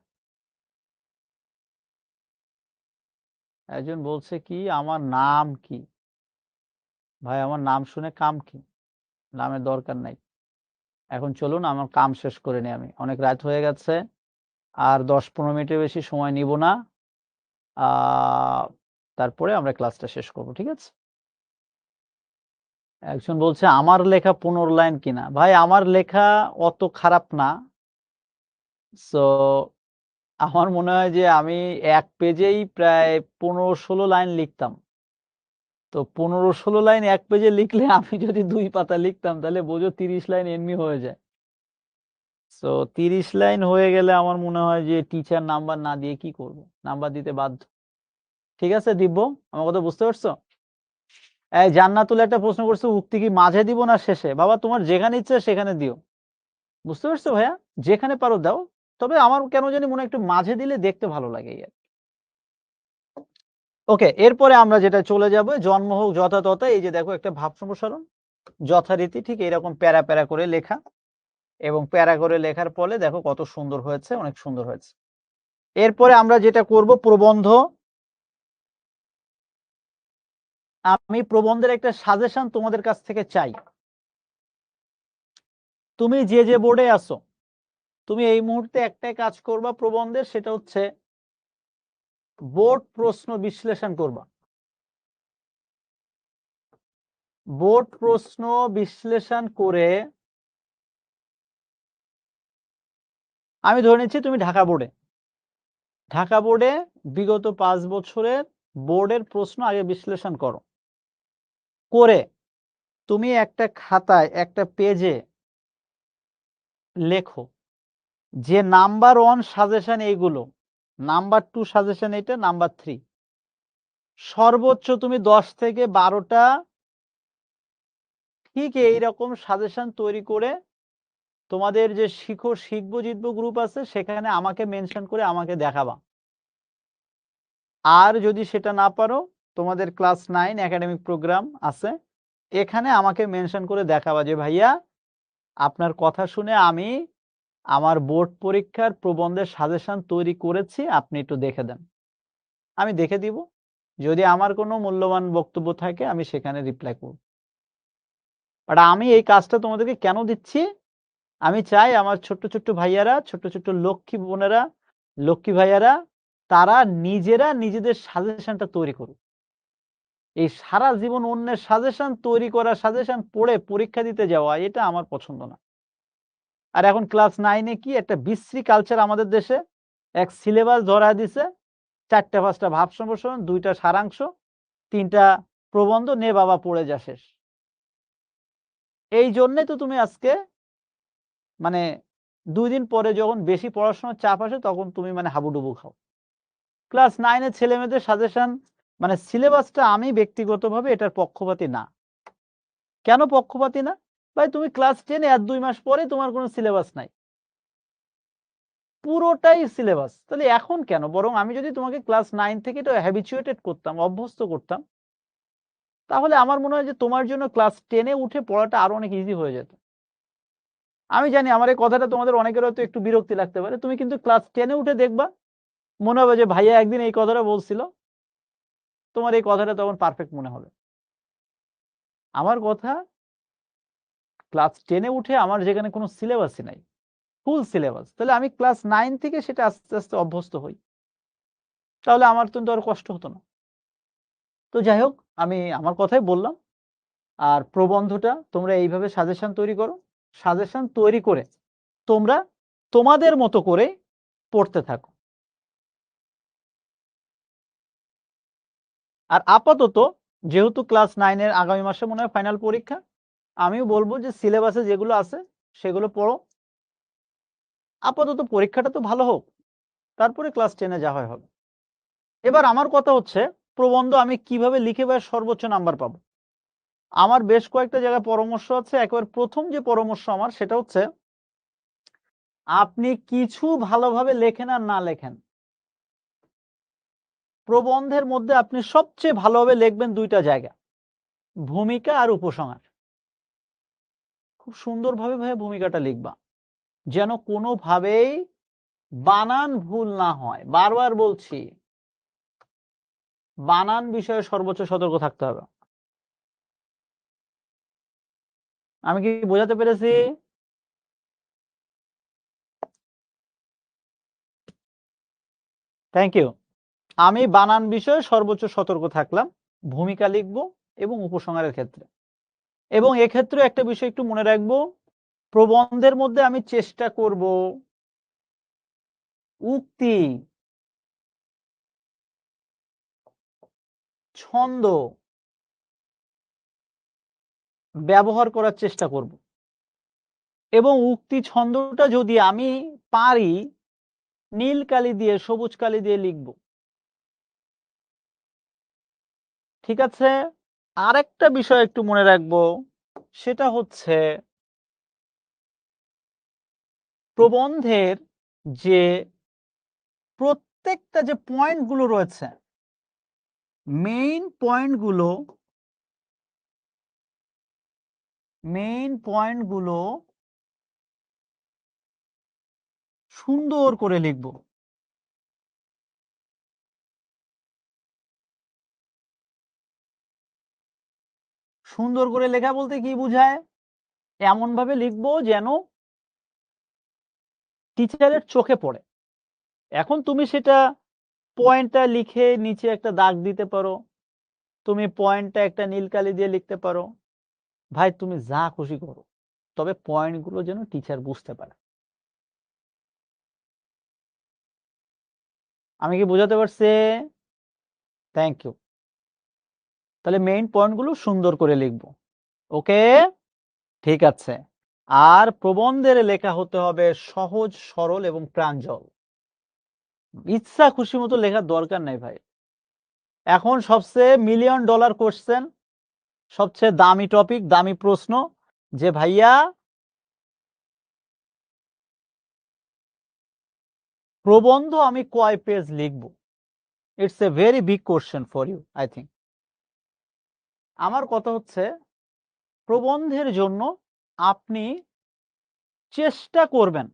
একজন বলছে কি আমার নাম কি? ভাই আমার নাম শুনে কাম কি? নামের দরকার নাই। এখন চলুন আমার কাম শেষ করে নিই, আমি অনেক রাত হয়ে গেছে, আর 10-15 মিনিটের বেশি সময় নিব না। তারপরে আমরা ক্লাসটা শেষ করব, ঠিক আছে? একজন বলছে আমার লেখা 15 লাইন কিনা। ভাই আমার লেখা অত খারাপ না। সো আমার মনে হয় যে আমি এক পেজেই প্রায় 15-16 লাইন লিখতাম। তো 15-16 লাইন এক পেজে লিখলে আমি যদি 2 পাতা লিখতাম তাহলে বোঝো 30 লাইন এমনি হয়ে যায়। সো 30 লাইন হয়ে গেলে আমার মনে হয় যে টিচার নাম্বার না দিয়ে কি করব, নাম্বার দিতে বাধ্য। ঠিক আছে দিব্য, আমার কথা বুঝতে পারছো? এই জান্নাতুল একটা প্রশ্ন করছে, উক্তি কি মাঝে দিব না শেষে? বাবা তোমার যেখানে ইচ্ছে সেখানে দিও। বুঝতে পারছো ভাইয়া? যেখানে পারো দাও। তবে আমার কেন জানি মনে হয় একটু মাঝে দিলে দেখতে ভালো লাগে। ওকে, এরপরে আমরা যেটা চলে যাব, জন্ম হোক যথাতথা। এই যে দেখো একটা ভাব সম্প্রসারণ যথারীতি ঠিক এরকম প্যারা প্যারা করে লেখা, এবং প্যারা করে লেখার ফলে দেখো কত সুন্দর হয়েছে, অনেক সুন্দর হয়েছে। এরপরে আমরা যেটা করব প্রবন্ধ। আমি প্রবন্ধের একটা সাজেশন তোমাদের কাছ থেকে চাই। তুমি যে যে বোর্ডে আছো, তুমি এই মুহূর্তে একটাই কাজ করবা প্রবন্ধের, সেটা হচ্ছে বোর্ড প্রশ্ন বিশ্লেষণ করবা। বোর্ড প্রশ্ন বিশ্লেষণ করে, আমি ধরে নিচ্ছি তুমি ঢাকা বোর্ডে বিগত 5 বছরের বোর্ডের প্রশ্ন আগে বিশ্লেষণ করো। করে তুমি একটা খাতায় একটা পেজে লেখো যে নাম্বার 1 সাজেশন এইগুলো, নাম্বার 2 সাজেশন এটা, নাম্বার 3, সর্বোচ্চ তুমি 10 থেকে 12টা ঠিক এইরকম সাজেশন তৈরি করে তোমাদের যে শিখবো জিতবো গ্রুপ আছে সেখানে আমাকে মেনশন করে আমাকে দেখাবা। আর যদি সেটা না পারো, তোমাদের ক্লাস 9 একাডেমিক প্রোগ্রাম আছে, এখানে আমাকে মেনশন করে দেখাবা যে ভাইয়া আপনার কথা শুনে আমি আমার বোর্ড পরীক্ষার প্রবন্ধের সাজেশন তৈরি করেছি, আপনি একটু দেখে দেন। আমি দেখে দিব, যদি আমার কোনো মূল্যবান বক্তব্য থাকে আমি সেখানে রিপ্লাই করব। আর আমি এই কাজটা তোমাদেরকে কেন দিচ্ছি, আমি চাই আমার ছোট্ট ছোট্ট ভাইয়ারা, ছোট্ট ছোট্ট লক্ষ্মী বোনেরা, লক্ষ্মী ভাইয়ারা, তারা নিজেরা নিজেদের সাজেশনটা তৈরি করুক। এই সারা জীবন অন্যের সাজেশন তৈরি করা, সাজেশন পড়ে পরীক্ষা দিতে যাওয়া, এটা আমার পছন্দ না। আর এখন ক্লাস 9-এ কি একটা বিশ্রী কালচার আমাদের দেশে, এক সিলেবাস ধরা দিছে, 4টা-5টা ভাব সম্প্রসারণ, 2টা সারাংশ, 3টা প্রবন্ধ, নে বাবা পড়ে যা শেষ। এই জন্যই তো তুমি আজকে মানে 2 দিন পরে যখন বেশি পড়াশোনার চাপ আসে তখন তুমি মানে হাবুডুবু খাও। ক্লাস 9-এর ছেলেমেয়েদের সাজেশন মানে সিলেবাসটা, আমি ব্যক্তিগতভাবে এটার পক্ষপাতী না। কেন পক্ষপাতী না? ভাই তুমি ক্লাস 10-এ আর 2 মাস পরে তোমার কোনো সিলেবাস নাই, পুরোটাই সিলেবাস। তাহলে এখন কেন? বরং আমি যদি তোমাকে ক্লাস 9 থেকে এটা হ্যাবিচুয়েটেড করতাম, অভ্যস্ত করতাম, তাহলে আমার মনে হয় যে তোমার জন্য ক্লাস 10-এ উঠে পড়াটা আরো অনেক ইজি হয়ে যেত। আমি জানি আমার এই কথাটা তোমাদের অনেকের হয়তো একটু বিরক্তি লাগতে পারে, তুমি কিন্তু ক্লাস 10-এ উঠে দেখবা মনে হবে যে ভাইয়া একদিন এই কথাটা বলছিল, তোমার এই কথাটা তখন পারফেক্ট মনে হবে। আমার কথা, ক্লাস 10-এ উঠে আমার যেখানে কোনো সিলেবাসই নাই, ফুল সিলেবাস, তাহলে আমি ক্লাস 9 থেকে সেটা আস্তে আস্তে অভ্যস্ত হই, তাহলে আমার কিন্তু আর কষ্ট হতো না। তো যাই হোক, আমি আমার কথাই বললাম। আর প্রবন্ধটা তোমরা এইভাবে সাজেশন তৈরি করো, সাজেশন তৈরি করে তোমরা তোমাদের মতো করে পড়তে থাকো। আর আপাতত যেহেতু ক্লাস 9-এর আগামী মাসে মনে হয় ফাইনাল পরীক্ষা, আমিও বলবো যে সিলেবাসে যেগুলো আছে সেগুলো পড়ো। আপাতত পরীক্ষাটা তো ভালো হোক, তারপরে ক্লাস 10-এ যা হয় হবে। এবার আমার কথা হচ্ছে, প্রবন্ধ আমি কিভাবে লিখে বা সর্বোচ্চ নাম্বার পাবো? আমার বেশ কয়েকটা জায়গায় পরামর্শ আছে। একেবারে প্রথম যে পরামর্শ আমার, সেটা হচ্ছে আপনি কিছু ভালোভাবে লেখেন আর না লেখেন, প্রবন্ধের মধ্যে আপনি সবচেয়ে ভালোভাবে লিখবেন 2টা জায়গা, ভূমিকা আর উপসংহার। খুব সুন্দরভাবে ভাবে ভূমিকাটা লিখবা, যেন কোনোভাবেই বানান ভুল না হয়। বারবার বলছি, বানান বিষয়ে সর্বোচ্চ সতর্ক থাকতে হবে। আমি কি বোঝাতে পেরেছি? Thank you. আমি বানান বিষয়ে সর্বোচ্চ সতর্ক থাকলাম, ভূমিকা লিখব এবং উপসংহারের ক্ষেত্রে। এবং এক্ষেত্রে একটা বিষয় একটু মনে রাখবো, প্রবন্ধের মধ্যে আমি চেষ্টা করব উক্তি, ছন্দ ব্যবহার করার চেষ্টা করব, এবং উক্তি ছন্দটা যদি আমি পারি নীল কালি দিয়ে, সবুজ কালি দিয়ে লিখব। ঠিক আছে? আরেকটা বিষয় একটু মনে রাখবো, সেটা হচ্ছে প্রবন্ধের যে প্রত্যেকটা যে পয়েন্টগুলো রয়েছে, মেইন পয়েন্টগুলো সুন্দর করে লিখব। সুন্দর করে লেখা বলতে কি বোঝায়? এমন ভাবে লিখবো যেন টিচারের চোখে পড়ে। এখন তুমি সেটা পয়েন্টটা লিখে নিচে একটা দাগ দিতে পারো, তুমি পয়েন্টটা একটা নীল কালি দিয়ে লিখতে পারো, ভাই তুমি যা খুশি করো, তবে পয়েন্টগুলো যেন টিচার বুঝতে পারে। আমি কি বোঝাতে পারছি? Thank you. তাহলে মেইন পয়েন্টগুলো সুন্দর করে লিখবো। ওকে, ঠিক আছে। আর প্রবন্ধের লেখা হতে হবে সহজ, সরল এবং প্রাঞ্জল। ইচ্ছা খুশি মতো লেখার দরকার নাই ভাই। এখন সবচেয়ে মিলিয়ন ডলার কোশ্চেন, সবচেয়ে দামি টপিক, দামি প্রশ্ন, যে ভাইয়া প্রবন্ধ আমি কয় পেজ লিখবো? It's a very big question for you, I think. আমার কথা হচ্ছে, প্রবন্ধের জন্য আপনি চেষ্টা করবেন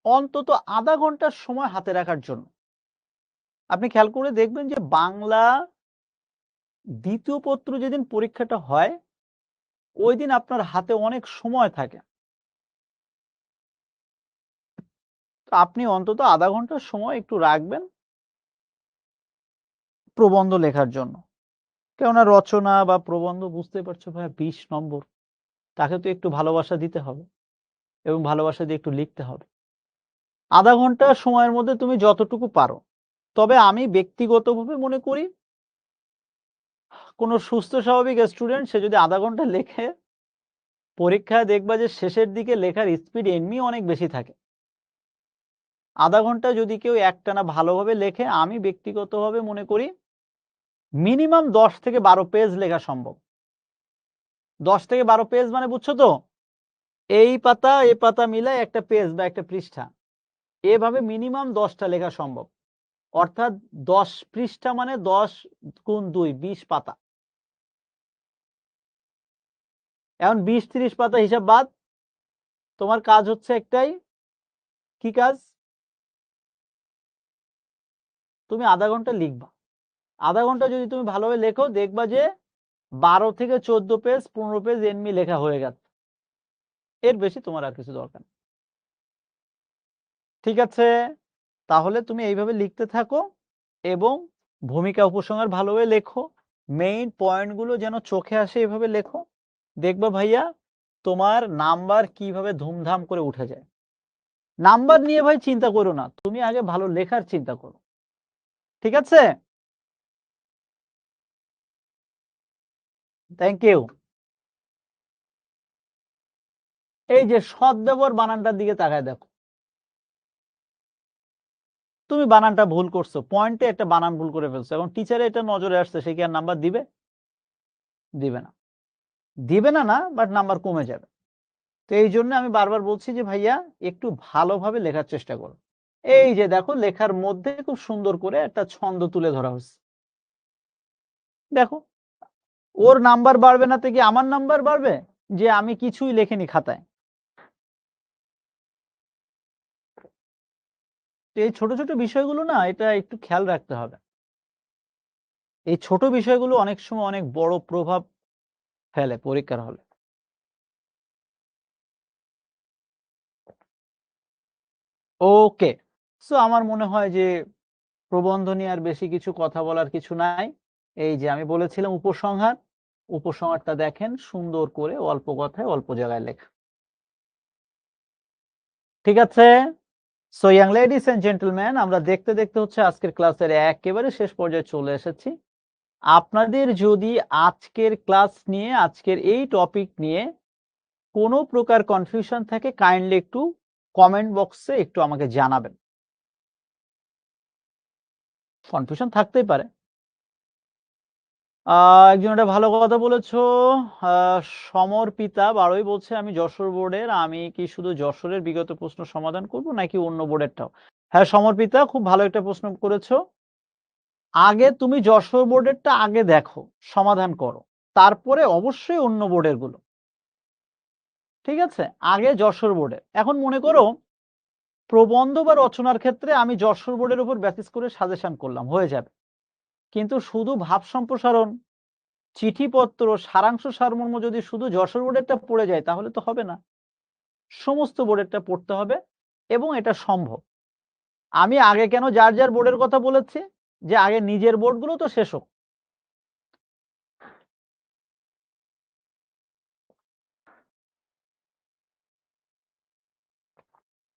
অন্তত আধা ঘন্টার সময় হাতে রাখার জন্য। আপনি খেয়াল করে দেখবেন যে বাংলা দ্বিতীয় পত্র যেদিন পরীক্ষাটা হয়, ওই দিন আপনার হাতে অনেক সময় থাকে। তো আপনি অন্তত আধা ঘন্টার সময় একটু রাখবেন প্রবন্ধ লেখার জন্য। কেননা রচনা বা প্রবন্ধ, বুঝতে পারছো ভাই, 20 নম্বর, তাকে তো একটু ভালোবাসা দিতে হবে এবং ভালোবাসা দিয়ে একটু লিখতে হবে। আধা ঘন্টা সময়ের মধ্যে তুমি যতটুকু পারো। তবে আমি ব্যক্তিগতভাবে মনে করি, কোনো সুস্থ স্বাভাবিক স্টুডেন্ট সে যদি আধা ঘন্টা লেখে, পরীক্ষায় দেখবা যে শেষের দিকে লেখার স্পিড এমনি অনেক বেশি থাকে। আধা ঘন্টা যদি কেউ একটানা ভালোভাবে লেখে, আমি ব্যক্তিগতভাবে মনে করি মিনিমাম 10 থেকে 12 পেজ লেখা সম্ভব। 10 থেকে 12 পেজ মানে বুঝছো তো, এই পাতা এ পাতা মিলায় একটা পেজ বা একটা পৃষ্ঠা, এভাবে মিনিমাম 10টা লেখা সম্ভব। অর্থাৎ 10 পৃষ্ঠা মানে 10 গুণ 2, 20 পাতা। এখন 20-30 পাতা হিসাব বাদ, তোমার কাজ হচ্ছে একটাই, কি কাজ? তুমি আধা ঘন্টা লিখবা। আধা ঘন্টা যদি তুমি ভালোভাবে লেখো, দেখবা যে 12 থেকে 14 পেজ, 15 পেজ এমনি লেখা হয়ে গেছে। এর বেশি তোমার আর কিছু দরকার নেই। ঠিক আছে, তাহলে তুমি এইভাবে লিখতে থাকো এবং ভূমিকা উপসংহার ভালোভাবে লেখো, মেইন পয়েন্টগুলো যেন চোখে আসে এভাবে লেখো। দেখবা ভাইয়া তোমার নাম্বার কিভাবে ধুমধাম করে উঠে যায়। নাম্বার নিয়ে ভাই চিন্তা করো না, তুমি আগে ভালো লেখার চিন্তা করো। ঠিক আছে, থ্যাংক ইউ। এই যে সদ্ব্যবহার বানানটার দিকে তাকায় দেখো, তুমি বানানটা ভুল করছো, পয়েন্টে একটা বানান ভুল করে ফেলছো, এবং টিচারে এটা নজরে আসছে, সে কি আর নাম্বার দিবে? দিবে না। দিবে না, না, বাট নাম্বার কমে যাবে। তো এই জন্য আমি বারবার বলছি যে ভাইয়া একটু ভালোভাবে লেখার চেষ্টা করো। এই যে দেখো, লেখার মধ্যে খুব সুন্দর করে একটা ছন্দ তুলে ধরা হচ্ছে। দেখো, ওর নাম্বার বাড়বে না থেকে আমার নাম্বার বাড়বে, যে আমি কিছুই লেখিনি খাতায়। তো এই ছোট ছোট বিষয়গুলো না, এটা একটু খেয়াল রাখতে হবে। এই ছোট বিষয়গুলো অনেক সময় অনেক বড় প্রভাব ফেলে পরীক্ষার হলে। ওকে, সো আমার মনে হয় যে প্রবন্ধ নিয়ে আর বেশি কিছু কথা বলার কিছু নাই। এই যে আমি বলেছিলাম উপসংহার, উপসংহারটা দেখেন সুন্দর করে অল্প কথায় অল্প জায়গায় লেখা। ঠিক আছে, so young ladies and gentleman, আমরা দেখতে দেখতে হচ্ছে আজকের ক্লাসের একেবারে শেষ পর্যায়ে চলে এসেছি। আপনাদের যদি আজকের ক্লাস নিয়ে, আজকের এই টপিক নিয়ে কোনো প্রকার কনফিউশন থাকে, কাইন্ডলি একটু কমেন্ট বক্সে একটু আমাকে জানাবেন। কনফিউশন থাকতেই পারে। একজন একটা ভালো কথা বলেছো, সমর্পিতা বারোই বলছে, আমি যশোর বোর্ডের, আমি কি শুধু যশোরের বিগত প্রশ্ন সমাধান করব নাকি অন্য বোর্ডেরটাও? হ্যাঁ সমর্পিতা, খুব ভালো একটা প্রশ্ন করেছো। আগে তুমি যশোর বোর্ডেরটা আগে দেখো, সমাধান করো, তারপরে অবশ্যই অন্য বোর্ডের গুলো। ঠিক আছে, আগে যশোর বোর্ডের। এখন মনে করো প্রবন্ধ বা রচনার ক্ষেত্রে আমি যশোর বোর্ডের উপর বেসিস করে সাজেশন করলাম, হয়ে যাবে। কিন্তু শুধু ভাব সম্প্রসারণ চিঠিপত্র সারাংশ সারমর্ম যদি শুধু যশোর বোর্ডেরটা পড়ে যায় তাহলে তো হবে না, সমস্ত বোর্ডেরটা পড়তে হবে এবং এটা সম্ভব। আমি আগে কেন যার যার বোর্ডের কথা বলেছি, যে আগে নিজের বোর্ডগুলো তো শেষ হোক।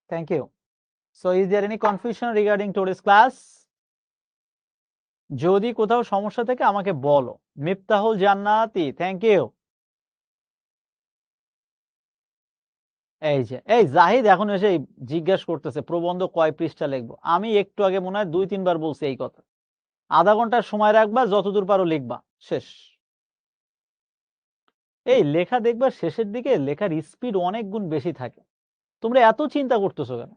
Thank you. So is there any confusion regarding today's class? যদি কোথাও সমস্যা থাকে আমাকে বলো। মিফতাহুল জান্নাতি, থ্যাংক ইউ। এই যে এই জাহিদ এখন এসে জিজ্ঞাসা করতেছে প্রবন্ধ কয় পৃষ্ঠা লিখবো। আমি একটু আগে মনে হয় 2-3 বার বলছি এই কথা। আধা ঘন্টার সময় রাখবা, যতদূর পারো লিখবা, শেষ। এই লেখা দেখবা শেষের দিকে লেখার স্পিড অনেক গুণ বেশি থাকে। তোমরা এত চিন্তা করতেছো কেন?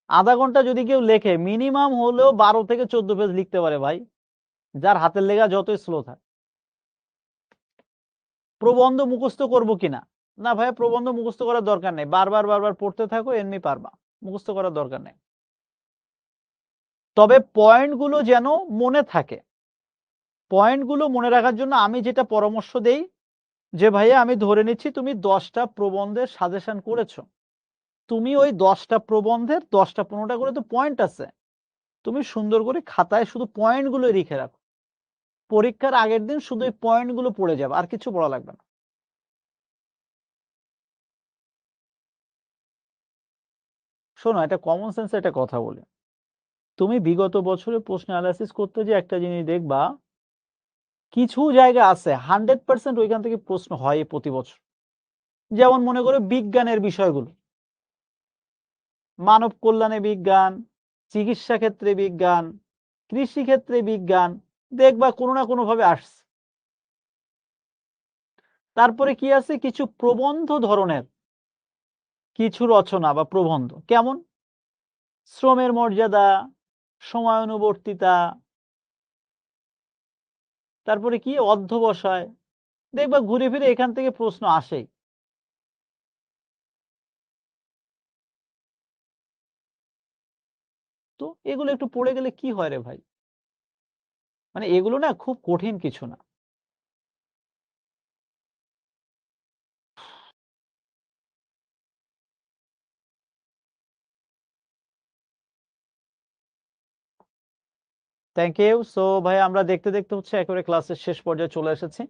আধা ঘন্টা যদি কেউ লেখে মিনিমাম হলেও 12 থেকে 14 পেজ লিখতে পারে ভাই, যার হাতের লেখা যতই স্লো থাকে। প্রবন্ধ মুখস্থ করবো কিনা? না ভাই, প্রবন্ধ মুখস্থ করার দরকার নেই, বারবার বারবার পড়তে থাকো, এমনি পারবা, মুখস্থ করার দরকার নেই। তবে পয়েন্টগুলো যেন মনে থাকে। পয়েন্টগুলো মনে রাখার জন্য আমি যেটা পরামর্শ দেই, যে ভাইয়া আমি ধরে নিচ্ছি তুমি 10টা প্রবন্ধের সাজেশন করেছো, তুমি ওই 10টা প্রবন্ধের 10টা-15টা করে তো পয়েন্ট আছে, তুমি সুন্দর করে খাতায় শুধু পয়েন্টগুলো লিখে রাখো। পরীক্ষার আগের দিন শুধু ওই পয়েন্টগুলো পড়ে যাবে, আর কিছু পড়া লাগবে না। শোনো, একটা কমন সেন্সে একটা কথা বলি। তুমি বিগত বছরে প্রশ্ন অ্যানালাইসিস করতে যে একটা জিনিস দেখবা, কিছু জায়গা আছে 100% ওইখান থেকে প্রশ্ন হয় প্রতি বছর। যেমন মনে করো বিজ্ঞানের বিষয়গুলো, মানব কল্যাণে বিজ্ঞান, চিকিৎসা ক্ষেত্রে বিজ্ঞান, কৃষি ক্ষেত্রে বিজ্ঞান, দেখবা কোনো না কোনো ভাবে আসছে। তারপরে কি আছে, কিছু প্রবন্ধ ধরনের কিছু রচনা বা প্রবন্ধ, কেমন শ্রমের মর্যাদা, সময়ানুবর্তিতা, তারপরে কি অধ্যবসায়, দেখবা ঘুরে ফিরে এখান থেকে প্রশ্ন আসেই। তো এগুলো একটু পড়ে গেলে কি হয় রে ভাই, মানে এগুলো না খুব কঠিন কিছু না। Thank you. সো ভাই আমরা দেখতে দেখতে হচ্ছে একেবারে ক্লাসের শেষ পর্যায়ে চলে এসেছি।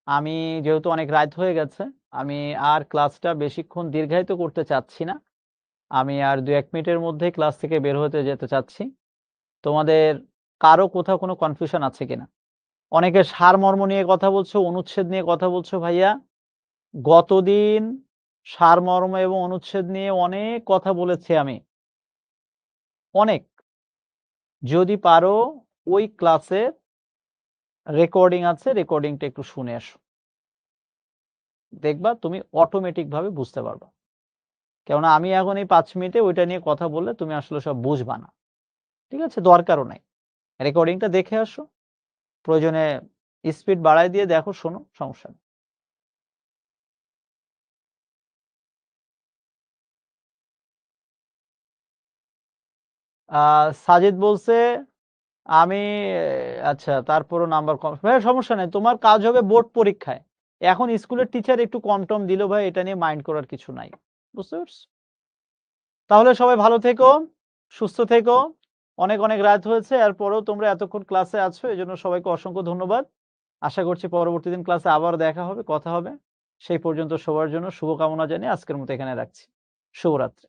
আমি যেহেতু অনেক রাত হয়ে গেছে, আমি আর ক্লাসটা বেশিক্ষণ দীর্ঘায়িত করতে চাচ্ছি না। আমি আর 2-1 মিনিটের মধ্যে ক্লাস থেকে বের হতে যেতে চাচ্ছি। তোমাদের কারো কোথাও কোনো কনফিউশন আছে কিনা? অনেকে সারমর্ম নিয়ে কথা বলছো, অনুচ্ছেদ নিয়ে কথা বলছো। ভাইয়া, গতদিন সারমর্ম এবং অনুচ্ছেদ নিয়ে অনেক কথা বলেছি আমি, অনেক। যদি পারো ওই ক্লাসে রেকর্ডিং আছে, রেকর্ডিংটা একটু শুনে আসো, দেখবা তুমি অটোমেটিক ভাবে বুঝতে পারবা। কেননা আমি এখন এই 5 মিনিটে ওইটা নিয়ে কথা বললে তুমি আসলে সব বুঝবা না। ঠিক আছে, দরকারও নাই। রেকর্ডিংটা দেখে আসো, প্রয়োজনে স্পিড বাড়ায় দিয়ে দেখো, শোনো, সমস্যা নেই। সাজিদ বলছে আমি আচ্ছা, তারপরও নাম্বার কম। ভাই সমস্যা নেই, তোমার কাজ হবে বোর্ড পরীক্ষায়। এখন স্কুলের টিচার একটু কম টম দিল ভাই, এটা নিয়ে মাইন্ড করার কিছু নাই, বুঝতে পারছো? তাহলে সবাই ভালো থেকো, সুস্থ থেকো। অনেক অনেক রাত হয়েছে, এরপরেও তোমরা এতক্ষণ ক্লাসে আছো, এই জন্য সবাইকে অসংখ্য ধন্যবাদ। আশা করছি পরবর্তী দিন ক্লাসে আবার দেখা হবে, কথা হবে। সেই পর্যন্ত সবার জন্য শুভকামনা জানিয়ে আজকের মতো এখানে রাখছি। শুভরাত্রি।